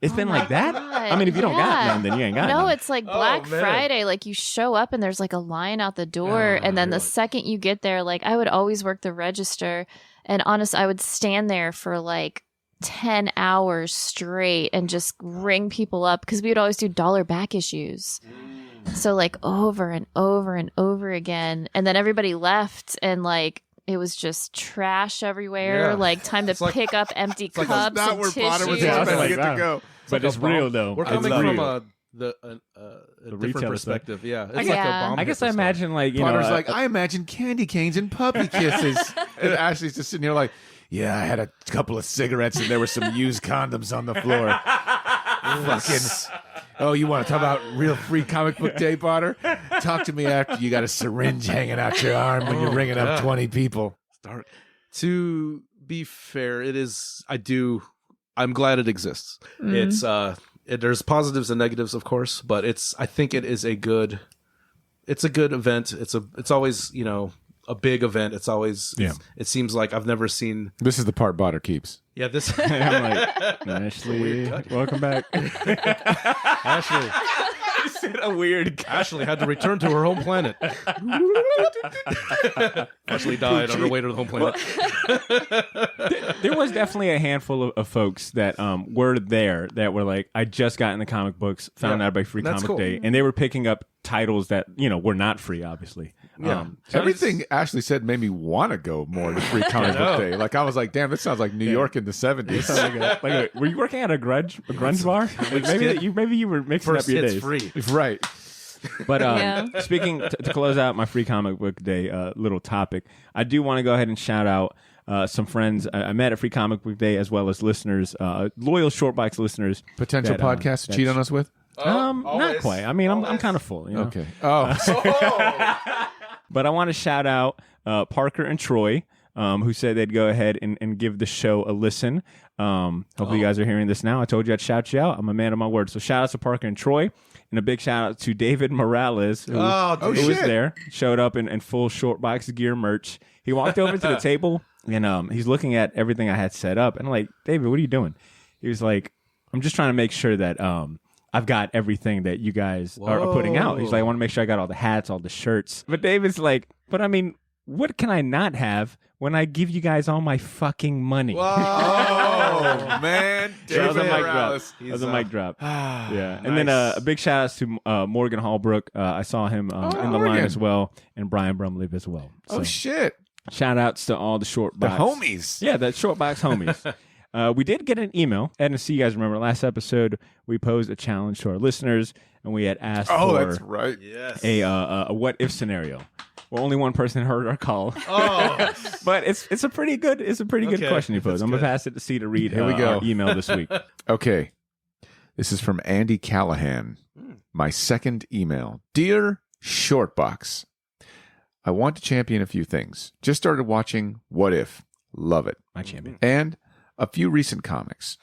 It's been like that? God. I mean, if you don't got none, then you ain't got none. No, it's like Black Friday. Like you show up and there's like a line out the door. And then the second you get there, like I would always work the register. And honestly, I would stand there for like 10 hours straight and just ring people up because we would always do dollar back issues. So like over and over and over again. And then everybody left and like it was just trash everywhere. Like time to pick up empty cups That's not and where tissues. Potter was expecting it to go. But it's real though. We're coming from a different perspective. Yeah, it's like a bomb. I guess I imagine like Potter's like, I imagine candy canes and puppy kisses, and Ashley's just sitting here like, yeah, I had a couple of cigarettes and there were some used condoms on the floor. Fucking. Oh, you want to talk about real Free Comic Book Day, Potter? Talk to me after you got a syringe hanging out your arm when you're ringing up 20 people. Dark. To be fair, it is. I'm glad it exists. It's there's positives and negatives, of course, but I think it is a good. It's a good event. It's always a big event. It's always it seems like I've never seen. This is the part Badr keeps. Yeah, this. I'm like, Ashley, welcome back. Ashley. You said a weird. Ashley had to return to her home planet. Ashley died on her way to the home planet. There was definitely a handful of folks that were there that were like, I just got in the comic books, found out about Free Comic Day, and they were picking up titles that were not free, obviously. Everything Ashley said made me want to go more to Free Comic Book Day. Like I was like, damn, this sounds like New York in the 70s. Were you working at a grunge bar? Maybe you were mixing First up your hits days. free. Right. But speaking to close out my Free Comic Book Day little topic, I do want to go ahead and shout out some friends I met at Free Comic Book Day, as well as listeners, loyal Shortbox listeners. Potential podcasts to cheat on us with? Not quite. I mean, I'm kind of full. Okay. Oh. But I want to shout out Parker and Troy, who said they'd go ahead and give the show a listen. Hopefully you guys are hearing this now. I told you I'd shout you out. I'm a man of my word. So shout out to Parker and Troy. And a big shout out to David Morales, who was there, showed up in full Shortbox gear merch. He walked over to the table, and he's looking at everything I had set up. And I'm like, David, what are you doing? He was like, I'm just trying to make sure that I've got everything that you guys are putting out. He's like, I want to make sure I got all the hats, all the shirts. But David's like, but I mean, what can I not have when I give you guys all my fucking money? Whoa, man. That was a mic Morales. drop. That was a mic drop. Yeah. And then a big shout out to Morgan Hallbrook. I saw him in the line as well, and Brian Brumley as well. So, shit. Shout outs to all the Shortbox. The homies. Yeah, the Shortbox homies. We did get an email, and see, you guys remember last episode, we posed a challenge to our listeners, and we had asked for that's right. Yes. a what if scenario. Well, only one person heard our call. But it's a pretty good good question you posed. I'm gonna pass it to C to read. Here we go. Our email this week. Okay. This is from Andy Callahan. My second email. Dear Shortbox, I want to champion a few things. Just started watching What If. Love it. My champion. And a few recent comics.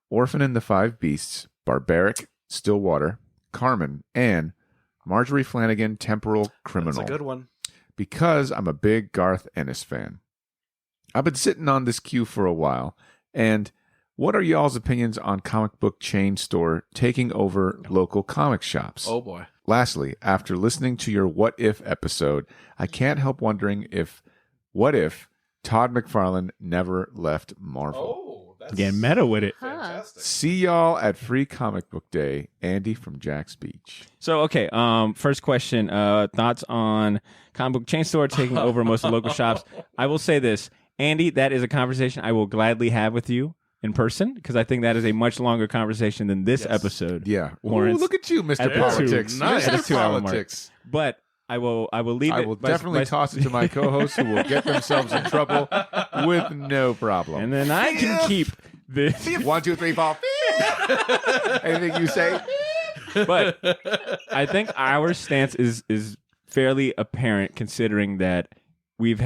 Orphan and the Five Beasts, Barbaric, Stillwater, Carmen, and Marjorie Flanagan, Temporal Criminal. That's a good one. Because I'm a big Garth Ennis fan. I've been sitting on this queue for a while, and what are y'all's opinions on comic book chain store taking over local comic shops? Oh, boy. Lastly, after listening to your What If episode, I can't help wondering what if Todd McFarlane never left Marvel? that's Getting meta with it. fantastic. See y'all at Free Comic Book Day. Andy from Jack's Beach. So, okay, first question, thoughts on comic book chain store taking over most of the local shops. I will say this, Andy, that is a conversation I will gladly have with you in person, because I think that is a much longer conversation than this episode. Yeah. Ooh, warrants look at you, Mr. at the Politics. two- nice. At the Mr. 2 hour mark. Politics. But I will leave it. I will definitely toss it to my co-hosts who will get themselves in trouble with no problem. and then I can keep this. 1, 2, 3, 4. Anything you say? But I think our stance is fairly apparent, considering that we've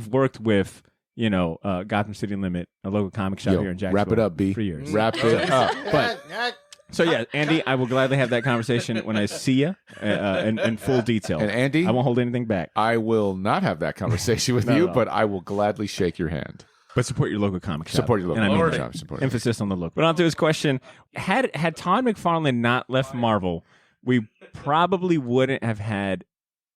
worked with Gotham City Limit, a local comic shop Yo, here in Jacksonville. wrap it up, B. For years. Wrap it up. But so yeah, Andy, I will gladly have that conversation when I see you in full detail. And Andy, I won't hold anything back. I will not have that conversation with you, No. but I will gladly shake your hand. But support your local comic shop. Support your local And I mean comic that. shop. Support it. Emphasis on the local. But on to his question: Had Todd McFarlane not left Marvel, we probably wouldn't have had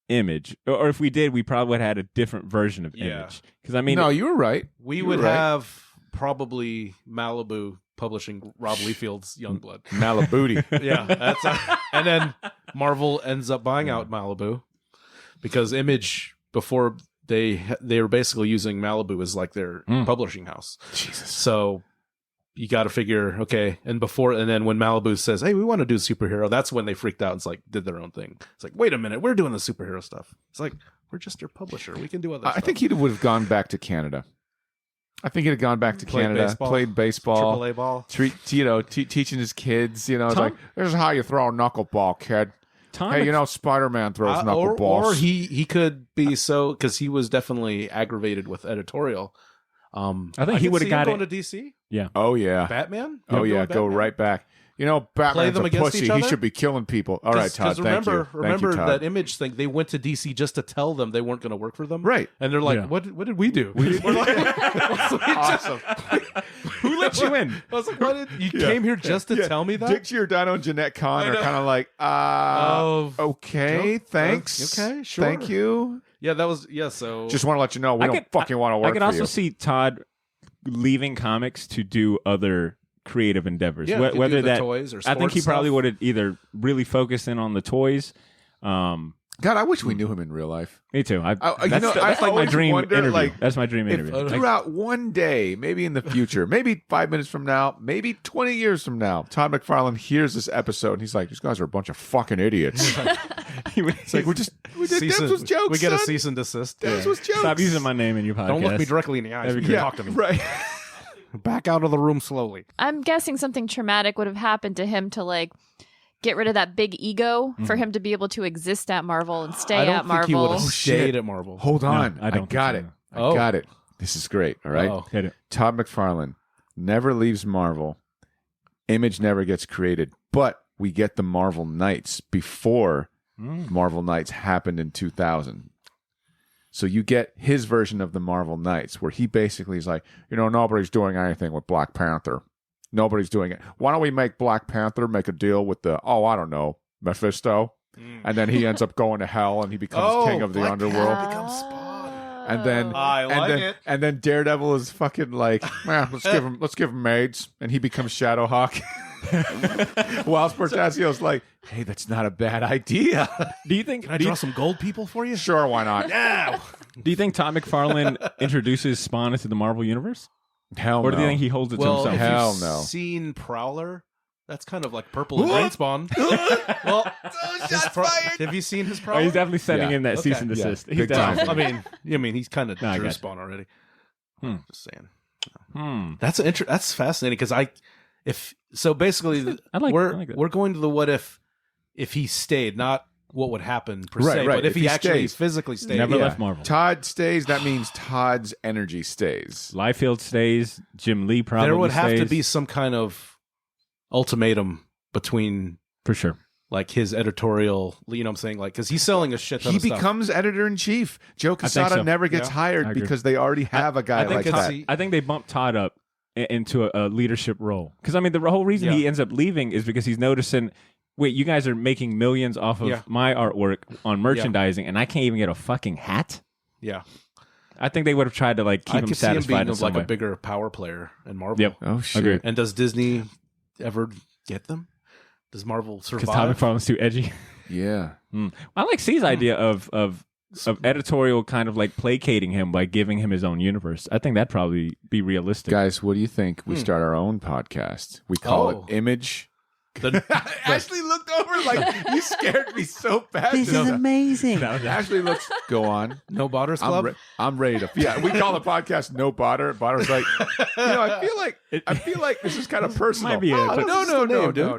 Image, or if we did, we probably would have had a different version of Image. Because I mean, No, you were right. We You would were right. have probably Malibu publishing Rob Liefeld's Youngblood. Malabooty. Yeah, and then Marvel ends up buying out Malibu because Image before they were basically using Malibu as like their publishing house. Jesus. So you got to figure, okay, and then when Malibu says, "Hey, we want to do superhero," that's when they freaked out and did their own thing. It's like, wait a minute, we're doing the superhero stuff. It's like, we're just your publisher. We can do other stuff. I think he would have gone back to Canada. I think he'd have gone back to Canada, played baseball, AAA ball. Teaching his kids. It's like, this is how you throw a knuckleball, kid. Hey, Spider-Man throws knuckleballs. Or he could be because he was definitely aggravated with editorial. I think he would have got going it. to DC. Yeah. Oh, yeah. Batman. Oh, yeah. Go right back. Batman's them a against pussy. each He other? should be killing people. All right, Todd. Thank you. Remember Todd. that Image thing? They went to DC just to tell them they weren't going to work for them. Right. And they're like, Yeah. what did we do? We're like, Awesome. Who let you in? I was like, what? You came here just to tell me that? Dick Giordano and Jeanette Kahn are kind of like, okay, thanks. Okay, sure. Thank you. Yeah, that was So Just want to let you know we don't fucking want to work I could for also you. see Todd leaving comics to do other creative endeavors. Yeah, he could whether do the that toys or I think sports he probably stuff. would have either really focused in on the toys. God, I wish we knew him in real life. Me too. I That's like my always dream wonder, interview. like, That's my dream If interview. Like, throughout one day, maybe in the future, maybe 5 minutes from now, maybe 20 years from now, Todd McFarlane hears this episode and he's like, "These guys are a bunch of fucking idiots." It's like we did Debs was jokes. We get a son. cease and desist. Debs was jokes. Stop using my name in your podcast. Don't look me directly in the eyes. That'd be when you great. talk to me. Right. Back out of the room slowly. I'm guessing something traumatic would have happened to him to get rid of that big ego for him to be able to exist at Marvel and stay I don't at think Marvel. he would have shit. stayed at Marvel. Hold on. I don't got think it. so. I got it. This is great. All right. Oh. Hit it. Todd McFarlane never leaves Marvel. Image never gets created, but we get the Marvel Knights before Marvel Knights happened in 2000. So you get his version of the Marvel Knights, where he basically is like, nobody's doing anything with Black Panther. Nobody's doing it. Why don't we make Black Panther make a deal with I don't know, Mephisto? And then he ends up going to hell and he becomes king of the Black underworld. Panther becomes Spawn. And then I like it. And then Daredevil is fucking like, let's give him maids, and he becomes Shadowhawk. Whilst Portacio's like, hey, that's not a bad idea. Do you think? Can I draw some gold people for you? Sure, why not? Yeah. Do you think Todd McFarlane introduces Spawn into the Marvel universe, Hell or no. do you think he holds it to Well, himself? if Hell you've no. seen Prowler, that's kind of like Purple and Green Spawn. Well, have you seen his Oh, Prowler? he's definitely sending Yeah. in that Okay. cease and Yeah. desist. He's Big time. definitely- I mean, he's kind of No, I drew got you. Spawn already. Just saying. Hmm. That's fascinating because basically I like that. we're going to the what if if he stayed, not what would happen per Right, se, right. but if he actually stays. physically stayed. Never left Marvel. Todd stays. That means Todd's energy stays. Liefeld stays. Jim Lee probably there would have to stays. be some kind of ultimatum between For sure. like his editorial, you know what I'm saying? Like, because he's selling a shit ton He of stuff. becomes editor-in-chief. Joe think Quesada so. never gets Yeah. I hired agree. because they already have a guy I think like that. it's- I think they bumped Todd up into a leadership role. Because, I mean, the whole reason he ends up leaving is because he's noticing, wait, you guys are making millions off of my artwork on merchandising, and I can't even get a fucking hat? Yeah. I think they would have tried to like keep I him could see him satisfied being in some like way. a bigger power player in Marvel. Yep. Oh, shit. Agreed. And does Disney ever get them? Does Marvel Because Todd survive? McFarlane's too edgy. Yeah. I like C's idea of editorial kind of like placating him by giving him his own universe. I think that'd probably be realistic. Guys, what do you think? We start our own podcast. We call Oh. it Image. The- Ashley looked over like, you scared me so bad. amazing. Ashley looks, go on. no Badr's Club? I'm ready to. Yeah, we call the podcast No Badr. Badr's like, I feel like this is kind of personal. Might be Oh, but-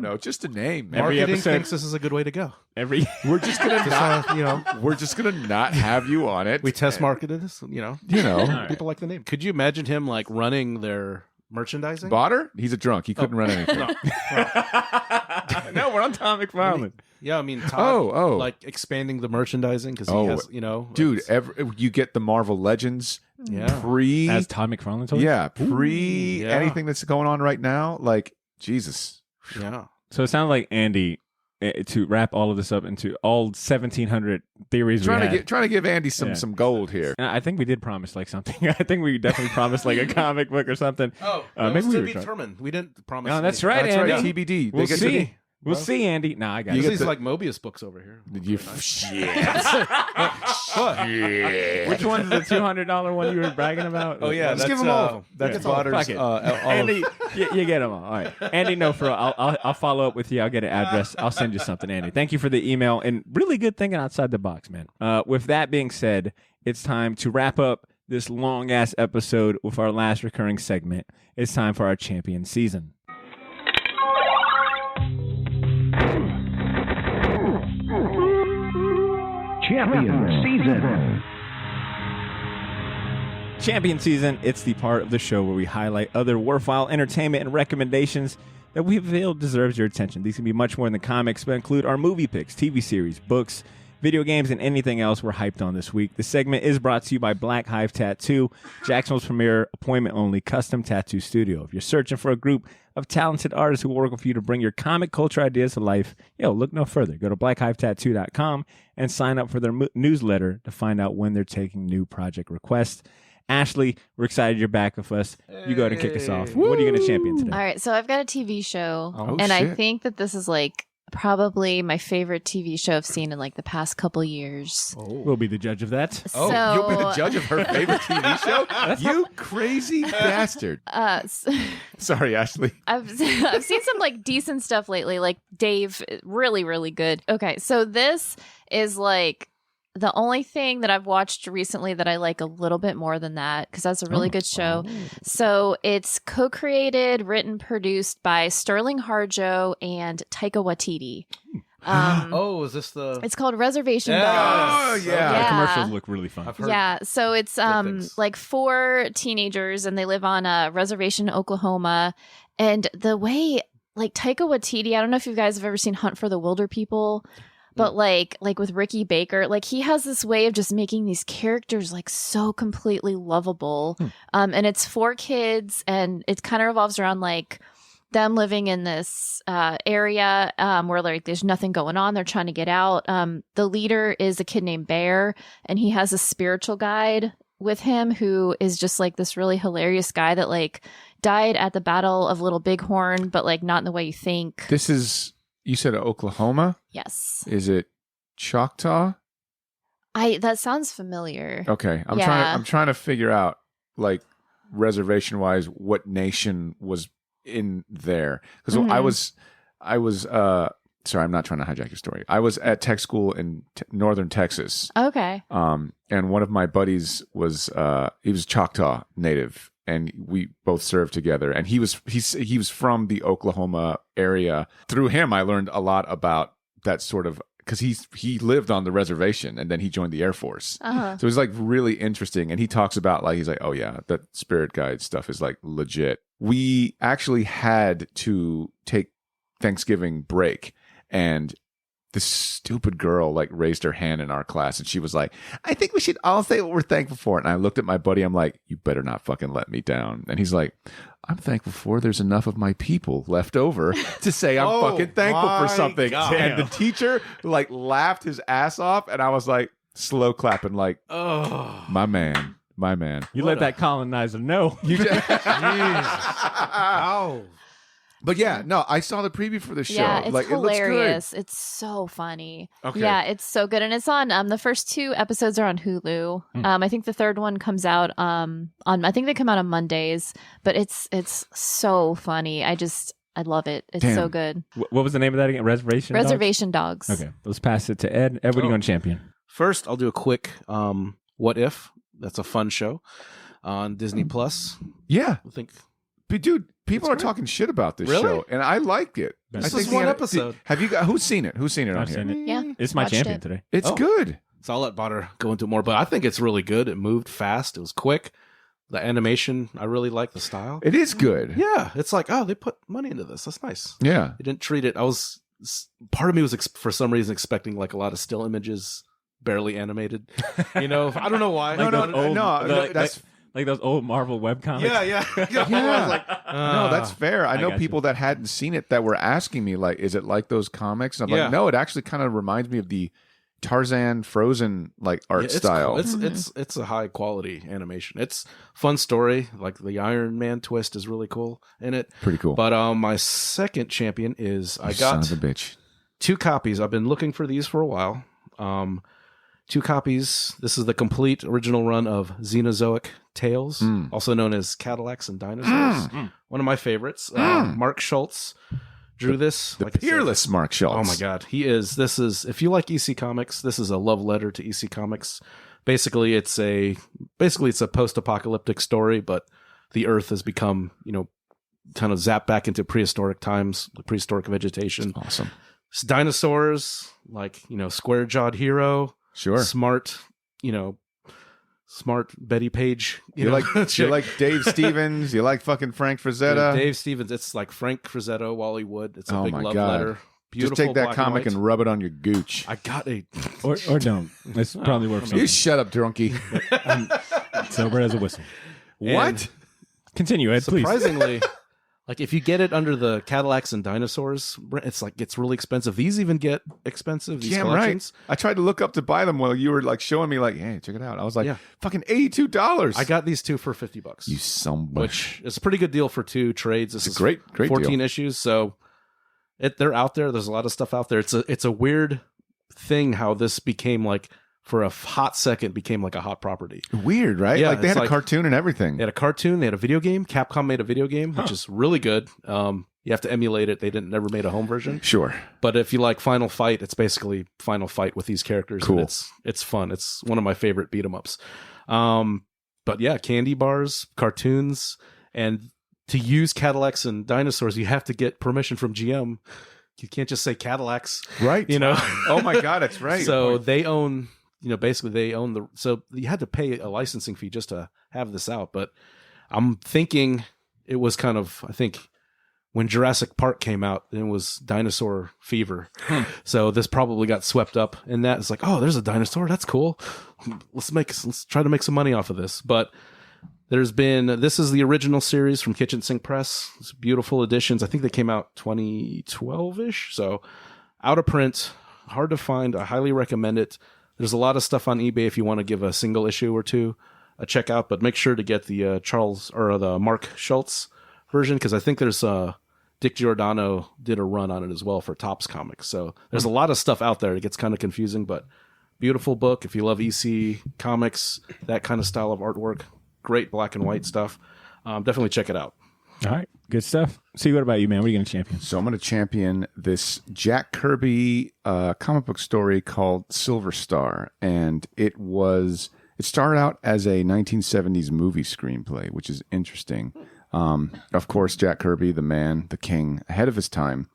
no, just a name, man. Every Marketing episode- thinks this is a good way to go. Every We're just gonna not, You know, we're just gonna not have you on it. we test marketed this. You know, right. people like the name. Could you imagine him like running their merchandising? Badr, he's a drunk. He couldn't run anything. no, we're on Tom McFarlane. Yeah, I mean, Todd, Oh. like expanding the merchandising because Oh, he has, you know, Dude, it's- you get the Marvel Legends yeah. pre, As Todd McFarlane told you? yeah, pre yeah. anything that's going on right now. Like Jesus, Yeah. So it sounds like Andy, to wrap all of this up into all 1,700 theories we had. trying to give Andy some gold here. And I think we did promise like something. I think we definitely promised like a comic book or something. Oh, maybe we to were be trying- determined. We didn't promise. No, that's anything. right, That's Andy. right. TBD. We'll They get see. We'll see, Andy. Nah, I got These it. are these like Moebius books over here. You shit. Which one's the $200 one you were bragging about? Oh yeah, Let's that's give them all. That's Yeah. Badr's. Fuck it. Olive. Andy, you get them all. All right, Andy. No, for I'll follow up with you. I'll get an address. I'll send you something, Andy. Thank you for the email and really good thinking outside the box, man. With that being said, it's time to wrap up this long ass episode with our last recurring segment. It's time for our champion season. Champion season. Champion season, it's the part of the show where we highlight other worthwhile entertainment and recommendations that we feel deserves your attention. These can be much more than comics, but include our movie picks, TV series, books, video games, and anything else we're hyped on this week. The segment is brought to you by Black Hive Tattoo, Jacksonville's premier appointment-only custom tattoo studio. If you're searching for a group of talented artists who will work with you to bring your comic culture ideas to life, look no further. Go to blackhivetatattoo.com and sign up for their newsletter to find out when they're taking new project requests. Ashley, we're excited you're back with us. You go ahead and kick us off. What are you going to champion today? All right, so I've got a TV show, Oh, and I shit. think that this is like probably my favorite TV show I've seen in like the past couple years. We'll be the judge of that. So, You'll be the judge of her favorite TV show? You crazy bastard. Sorry, Ashley. I've seen some like decent stuff lately, like Dave, really, really good. Okay, so this is like the only thing that I've watched recently that I like a little bit more than that, because that's a really good show. So it's co-created, written, produced by Sterling Harjo and Taika Waititi. Is this the? It's called Reservation Yes. Dogs. Oh, yeah. The commercials look really fun. I've heard. Yeah, so it's things. like 4 teenagers and they live on a reservation in Oklahoma. And the way like Taika Waititi, I don't know if you guys have ever seen Hunt for the Wilder People, but like with Ricky Baker, like he has this way of just making these characters like so completely lovable. And it's 4 kids and it kind of revolves around like them living in this area where like there's nothing going on. They're trying to get out. The leader is a kid named Bear, and he has a spiritual guide with him who is just like this really hilarious guy that like died at the Battle of Little Bighorn, but like not in the way you think. This is, you said Oklahoma? Yes. Is it Choctaw? That sounds familiar. Okay. I'm Yeah. trying to figure out, like, reservation wise, what nation was in there. Because I was sorry, I'm not trying to hijack your story. I was at tech school in northern Texas. Okay. And one of my buddies was he was Choctaw native, and we both served together. And he was from the Oklahoma area. Through him, I learned a lot about that sort of, because he lived on the reservation and then he joined the Air Force. So it's like really interesting. And he talks about like, he's like, oh yeah, that spirit guide stuff is like legit. We actually had to take Thanksgiving break, and this stupid girl like raised her hand in our class, and she was like, I think we should all say what we're thankful for. And I looked at my buddy, I'm like, you better not fucking let me down. And he's like, I'm thankful for there's enough of my people left over to say I'm fucking thankful for something. God. And the teacher like laughed his ass off, and I was like slow clapping like, oh, my man. You let that colonizer know. You just, Ow. But yeah, no, I saw the preview for the show. Yeah, it's like, hilarious. It looks it's so funny. Okay. Yeah, it's so good, and it's on. The first 2 episodes are on Hulu. I think the third one comes out on. I think they come out on Mondays. But it's so funny. I love it. It's so good. What was the name of that again? Reservation Dogs. Okay, let's pass it to Ed. Ed, what are you going to champion? First, I'll do a quick What If? That's a fun show on Disney Plus. yeah. I think. But dude, people are talking shit about this Really? show, and I liked it. This I is think one the- episode. Have you got? Who's seen it? Who's seen it on I've here? seen it. Yeah, It's my watched champion it. today. It's Oh. good. So I'll let Badr go into it more, but I think it's really good. It moved fast. It was quick. The animation, I really like the style. It is good. Yeah, it's like, oh, they put money into this. That's nice. Yeah. They didn't treat it. Part of me was for some reason expecting like a lot of still images, barely animated. I don't know why. That's Like those old Marvel webcomics. yeah. yeah. I was like, No, that's fair. I know got people that hadn't seen it that were asking me, like, is it like those comics? And I'm Yeah. like, no, it actually kind of reminds me of the Tarzan Frozen like art it's style. cool. It's a high quality animation. It's fun story. Like the Iron Man twist is really cool in it. Pretty cool. But my second champion is I You got son of a bitch. 2 copies. I've been looking for these for a while. 2 copies. This is the complete original run of Xenozoic Tales, also known as Cadillacs and Dinosaurs. One of my favorites. Mark Schultz drew this. The like I said. peerless Mark Schultz. Oh my God, he is. This is, if you like EC Comics, this is a love letter to EC Comics. Basically, it's a post-apocalyptic story, but the Earth has become, kind of zapped back into prehistoric times, prehistoric vegetation. Awesome. It's dinosaurs, like square-jawed hero, Sure. smart Betty Page. You like Dave Stevens. You like fucking Frank Frazetta. Dave Stevens. It's like Frank Frazetta, Wally Wood. It's a Oh big my love God. letter. Beautiful. Just take that black comic white. and rub it on your gooch. I got a. Or don't. It's probably worth You something. shut up, drunkie. Sober as a whistle. What? Continue, Ed, please. Surprisingly, like if you get it under the Cadillacs and Dinosaurs, it's really expensive. These even get expensive. These Damn collections. right. I tried to look up to buy them while you were like showing me like, hey, check it out. I was like, Yeah. fucking $82. I got these 2 for $50. you some Which is a pretty good deal for 2 trades. This It's is a great 14 deal. issues, so they're out there. There's a lot of stuff out there. It's a weird thing how this became like for a hot second became like a hot property. Weird, right? Yeah, like they it's had a like- cartoon and everything. They had a cartoon, they had a video game. Capcom made a video game, which is really good. You have to emulate it. They never made a home version. Sure. But if you like Final Fight, it's basically Final Fight with these characters. Cool. And it's fun. It's one of my favorite beat 'em ups. But yeah, candy bars, cartoons, and to use Cadillacs and Dinosaurs, you have to get permission from GM. You can't just say Cadillacs, Right. Oh my God, that's right. So they own, basically they own the. So you had to pay a licensing fee just to have this out. But I'm thinking it was kind of, I think, when Jurassic Park came out, it was dinosaur fever. So this probably got swept up in that. It's like, oh, there's a dinosaur. That's cool. Let's try to make some money off of this. But this is the original series from Kitchen Sink Press. It's beautiful editions. I think they came out 2012-ish. So out of print, hard to find. I highly recommend it. There's a lot of stuff on eBay if you want to give a single issue or 2 a check out, but make sure to get the the Mark Schultz version, because I think there's Dick Giordano did a run on it as well for Topps Comics. So there's a lot of stuff out there. It gets kind of confusing, but beautiful book. If you love EC Comics, that kind of style of artwork, great black and white stuff. Definitely check it out. All right. Good stuff. See, what about you, man? What are you going to champion? So I'm going to champion this Jack Kirby comic book story called Silver Star, and it started out as a 1970s movie screenplay, which is interesting. Of course, Jack Kirby, the man, the king, ahead of his time.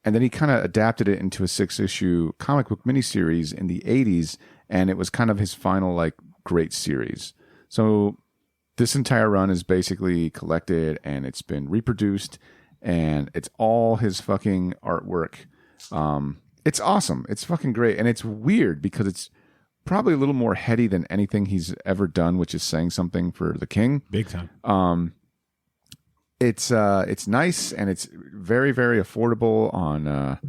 And then he kind of adapted it into a 6-issue comic book miniseries in the 80s, and it was kind of his final like great series. So this entire run is basically collected, and it's been reproduced, and it's all his fucking artwork. It's awesome. It's fucking great, and it's weird because it's probably a little more heady than anything he's ever done, which is saying something for the king. Big time. It's nice, and it's very, very affordable on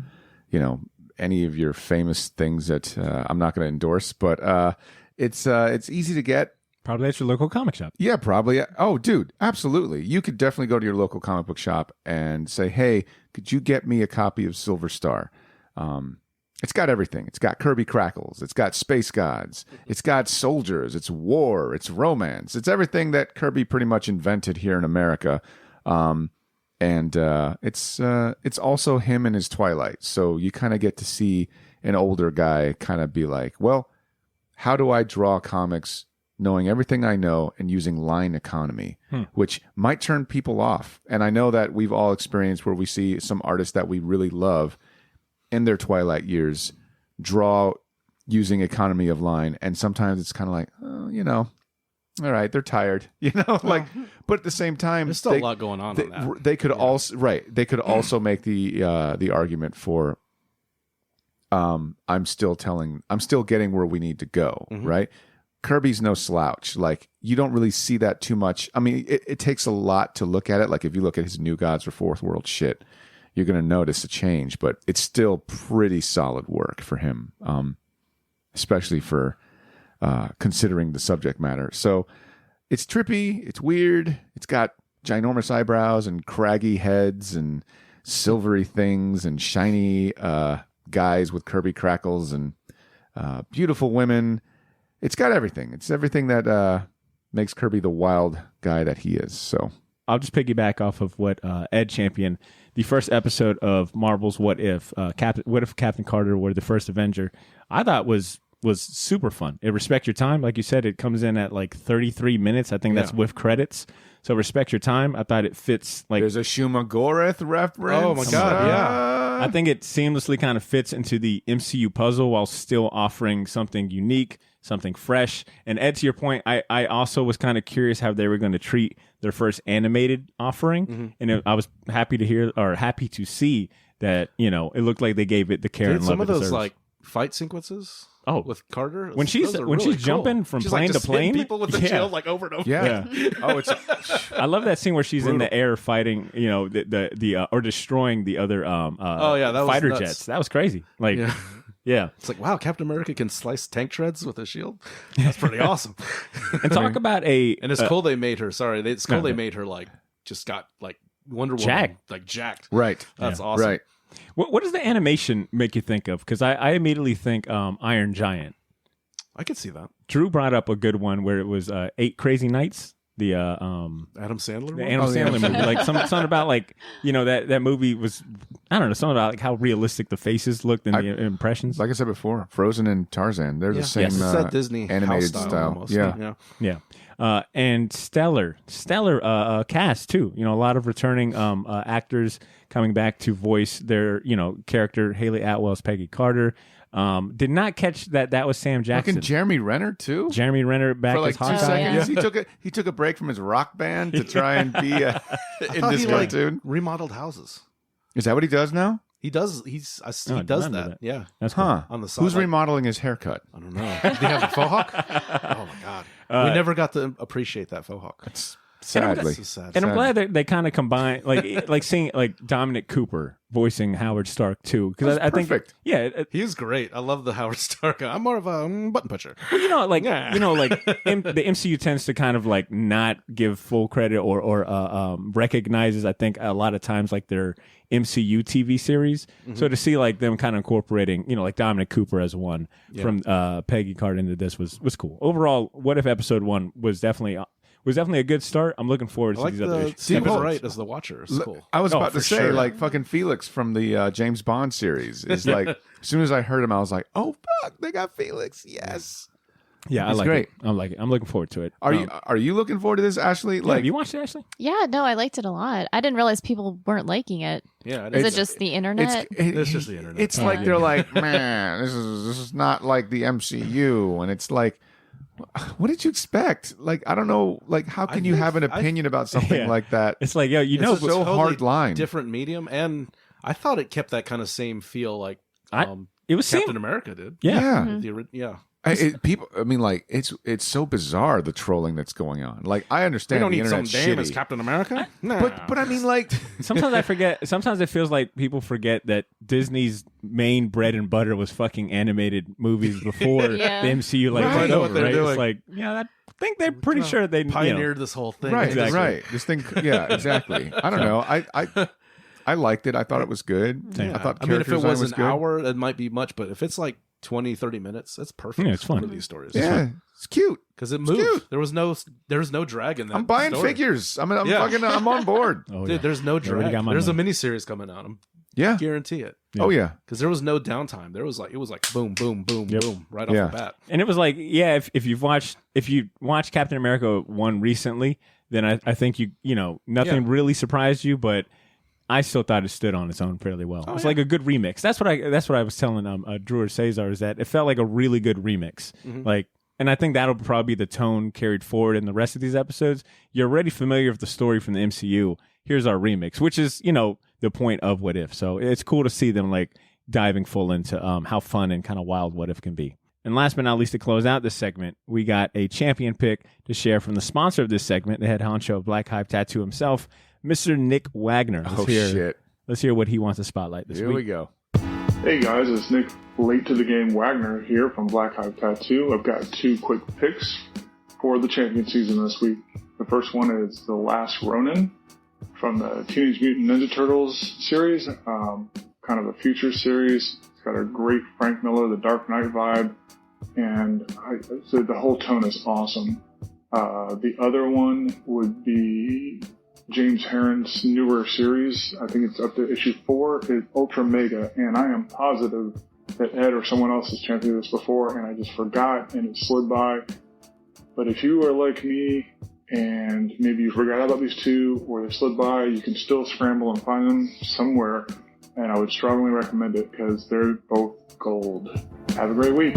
any of your famous things that I'm not going to endorse, but it's easy to get. Probably at your local comic shop. Yeah, probably. Oh, dude, absolutely. You could definitely go to your local comic book shop and say, "Hey, could you get me a copy of Silver Star?" It's got everything. It's got Kirby Crackles. It's got space gods. It's got soldiers. It's war. It's romance. It's everything that Kirby pretty much invented here in America. And it's also him in his twilight. So you kind of get to see an older guy kind of be like, well, how do I draw comics knowing everything I know and using line economy, which might turn people off. And I know that we've all experienced where we see some artists that we really love in their twilight years draw using economy of line. And sometimes it's kind of like, all right, they're tired, but at the same time, there's still a lot going on that. They could also, right. They could also make the argument for, I'm still getting where we need to go. Right. Kirby's no slouch. Like, you don't really see that too much. I mean, it takes a lot to look at it. Like, if you look at his New Gods or Fourth World shit, you're going to notice a change, but it's still pretty solid work for him, especially for considering the subject matter. So it's trippy, it's weird, it's got ginormous eyebrows and craggy heads and silvery things and shiny guys with Kirby Crackles and beautiful women. It's got everything. It's everything that makes Kirby the wild guy that he is. So I'll just piggyback off of what Ed championed. The first episode of Marvel's What If, What If Captain Carter were the first Avenger, I thought was super fun. It Respect Your Time. Like you said, it comes in at like 33 minutes. I think that's with credits. So respect your time. I thought it fits. Like, there's a Shumagorath reference. Oh my God, yeah. I think it seamlessly kind of fits into the MCU puzzle while still offering something unique, something fresh. And Ed, to your point, I also was kind of curious how they were going to treat their first animated offering. And I was happy to see that, it looked like they gave it the care and love some of it those deserves. Like fight sequences. Oh, with Carter, when she's jumping from she's plane like to plane, people with the shield like over and over. Yeah. Oh, I love that scene where she's in the air fighting, the or destroying the other fighter jets. That was crazy. Like, yeah. It's like, wow, Captain America can slice tank treads with a shield. That's pretty awesome. And talk about and it's cool they made her. Sorry, it's cool they made her like just got like Wonder Woman jacked. Right. That's awesome. Right. What does the animation make you think of? Because I immediately think Iron Giant. I could see that. Drew brought up a good one where it was 8 Crazy Nights. The Adam Sandler the Adam Sandler movie. Like something about like, that movie was, I don't know, something about like how realistic the faces looked and the impressions. Like I said before, Frozen and Tarzan, they're the same it's that Disney animated style. Almost. Yeah. And stellar cast too. A lot of returning actors coming back to voice their character. Haley Atwell's Peggy Carter. Did not catch that was Sam Jackson. Fucking Jeremy Renner too. Jeremy Renner back for like as 2 Hawkeye. seconds. He took a break from his rock band to try and be in this cartoon. Remodeled houses. Is that what he does now? He does. He does that. Yeah. That's cool. On the side. Who's remodeling his haircut? I don't know. Did he have a faux hawk? Oh my God. We never got to appreciate that faux hawk. It's sadly. And I'm glad that they kind of combine, like seeing like Dominic Cooper voicing Howard Stark too, because I think he was great. I love the Howard Stark. I'm more of a button pusher. Well, the MCU tends to kind of like not give full credit or recognizes, I think, a lot of times like their MCU TV series. So to see like them kind of incorporating, like Dominic Cooper as one from Peggy Carter into this was cool. Overall, What If Episode 1 was definitely a good start. I'm looking forward to these other issues. Stephen Wright as the Watcher is cool. I was about to say, like, fucking Felix from the James Bond series is like, as soon as I heard him, I was like, oh, fuck, they got Felix. Yes. Yeah, I It's like great. it. I'm looking forward to it. Are you looking forward to this, Ashley? Yeah, have you watched it, Ashley? Yeah, no, I liked it a lot. I didn't realize people weren't liking it. Yeah, Is it just the internet? It's just the internet. It's like they're like, man, this is not like the MCU, and it's like, what did you expect? Like, I don't know. Like, how can you have an opinion about something like that? It's like, yo, It's a so hard line. Different medium, and I thought it kept that kind of same feel like it was Captain America did. Yeah. Yeah. It's so bizarre, the trolling that's going on. Like, I understand We don't the need some internet's dame as shitty, Captain America. but I mean, like, Sometimes I forget. Sometimes it feels like people forget that Disney's main bread and butter was fucking animated movies before Yeah. the MCU like Right. took Know over. what they're Right? doing. It's like, I think they're pretty sure they Pioneered this whole thing. right, Exactly. right. This thing, yeah, exactly. I don't know. I liked it. I thought it was good. Same. I thought I mean, if character it design was an good. hour, it might be much, but if it's like 20, 30 minutes, that's perfect. Yeah, it's fun. For these stories. Yeah, it's cute. Because it moved. cute. There was no drag in that. I'm buying story. figures. I'm Yeah. fucking. I'm on board. Oh, Dude, there's no They already drag. got my There's money. a miniseries coming out. Yeah. Guarantee it. Yeah. Oh yeah. Because there was no downtime. It was like boom, boom, boom, Yep. boom, right off Yeah. the bat. And it was like, if you watched Captain America 1 recently, then I think nothing really surprised you, but I still thought it stood on its own fairly well. It's like a good remix. That's what I was telling Drew or Cesar, is that it felt like a really good remix. Like, and I think that'll probably be the tone carried forward in the rest of these episodes. You're already familiar with the story from the MCU. Here's our remix, which is the point of What If. So it's cool to see them like diving full into how fun and kind of wild What If can be. And last but not least, to close out this segment, we got a champion pick to share from the sponsor of this segment, the head honcho of Black Hive Tattoo himself, Mr. Nick Wagner. Shit. Let's hear what he wants to spotlight this Here week. we go. Hey guys, it's Nick Late to the Game Wagner here from Black Hive Tattoo. I've got 2 quick picks for the champion season this week. The first one is The Last Ronin from the Teenage Mutant Ninja Turtles series, kind of a future series. It's got a great Frank Miller, The Dark Knight vibe, and so the whole tone is awesome. The other one would be James Herron's newer series. I think it's up to issue 4, is Ultra Mega, and I am positive that Ed or someone else has championed this before, and I just forgot, and it slid by. But if you are like me, and maybe you forgot about these 2, or they slid by, you can still scramble and find them somewhere, and I would strongly recommend it, because they're both gold. Have a great week.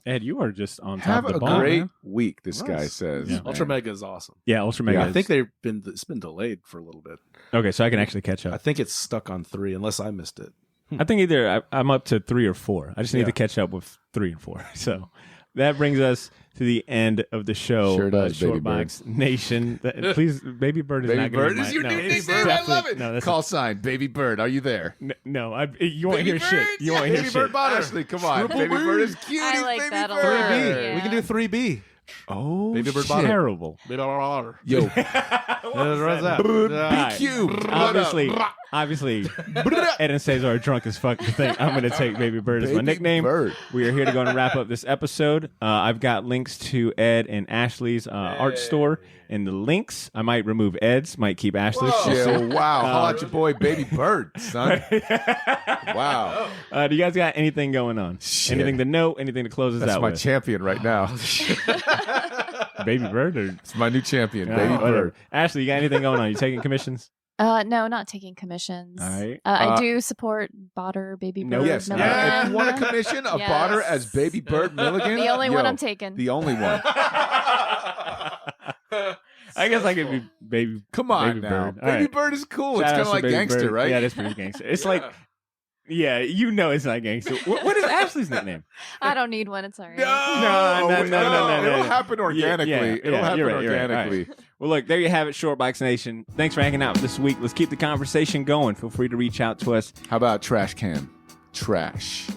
Ed, you are just on top Have of the a ball. great Man. week. This Nice. guy says. Yeah. man. Ultra Mega is awesome. Yeah, Ultra Mega. Yeah, I think it's been delayed for a little bit. Okay, so I can actually catch I up. think it's stuck on 3, unless I missed it. I think either I'm up to 3 or 4. I just need Yeah. to catch up with 3 and 4. So that brings us to the end of the show. Sure does, Baby Shortbox Nation. Please, Baby Bird is Baby not going Bird to be is your no, new it's nickname. I definitely- love it. No, that's Call sign, Baby Bird. Are you there? no. You won't Baby hear shit. Bird? You won't Yeah, hear Baby shit. Bird Badr. Ashley, come on. Triple Baby Bird. Bird is cute. I like Baby that a Bird. lot. 3B. Yeah. We can do 3B. Oh, Baby Bird Badr. terrible. Baby Badr. Yo, What's that? Alright. BQ. Obviously, Ed and Cesar are drunk as fuck to think I'm going to take Baby Bird as my Baby nickname. Bird. We are here to go and wrap up this episode. I've got links to Ed and Ashley's art store, and the links, I might remove Ed's, might keep Ashley's. Yeah, wow. Holla at your boy, Baby Bird, son. Wow. Do you guys got anything going on? Shit. Anything to note? Anything to close us That's out my with? champion right now. Baby Bird? Or? It's my new champion, Oh, Baby whatever. Bird. Ashley, you got anything going on? You taking commissions? No, not taking commissions. All right. I do support Badr, Baby No, Bird. Yes. Milligan. If you want a commission of Yes. Badr as Baby Bird Milligan, The only one yo, I'm taking. The only one. I guess I could be Baby. Come on Baby now. Bird. All Baby right. Bird is cool. Shout It's kind out of to like Baby gangster, Bird. right? Yeah, that's pretty gangster. It's like, yeah, you know it's not gangster. What is Ashley's nickname? I don't need one. It's all right. No. It'll happen organically. It'll happen you're right, you're right. All right. organically. Well, look, there you have it, Shortbox Nation. Thanks for hanging out this week. Let's keep the conversation going. Feel free to reach out to us. How about trash can? Trash.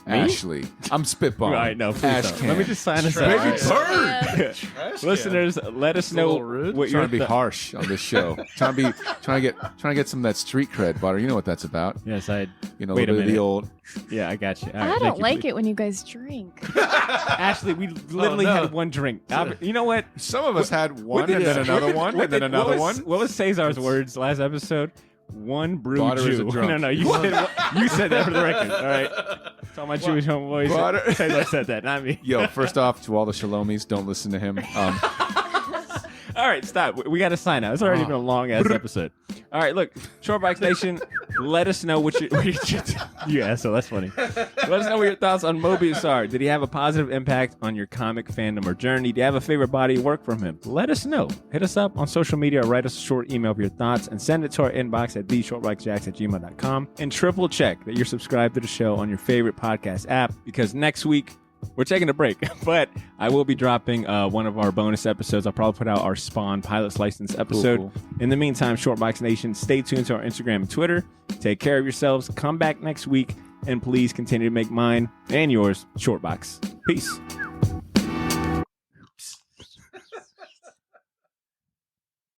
Ashley. I'm spitballing. Right, no, please Ash don't. can. Let me just sign us Baby up. Bird. Listeners, let us a know little rude. what Trying your to be harsh on this show. trying to get some of that street cred, Butter. You know what that's about. Yes, I. You know, Wait a a bit of the minute. old. Yeah, I got you. All right, I thank don't you. like it when you guys drink. Ashley, we literally had one drink. You know what? Some of us had one, What and did- then another one, and then another one. What was Cesar's words last episode? one brew Badr is Jew. a drunk. No, you said that for the record. All right. Talking about Jewish homeboys. Cesar said that, not me. Yo, first off, to all the Shalomis, don't listen to him. All right, stop. We got to sign out. It's already been a long-ass episode. All right, look, Shortbox Nation, let us know what you asshole, that's funny. Let us know what your thoughts on Moebius are. Did he have a positive impact on your comic fandom or journey? Do you have a favorite body of work from him? Let us know. Hit us up on social media or write us a short email of your thoughts and send it to our inbox at theshortboxjacks@gmail.com. And triple check that you're subscribed to the show on your favorite podcast app, because next week, we're taking a break, but I will be dropping one of our bonus episodes. I'll probably put out our Spawn Pilot's License episode. Cool. In the meantime, Shortbox Nation, stay tuned to our Instagram and Twitter. Take care of yourselves. Come back next week, and please continue to make mine and yours Shortbox. Peace.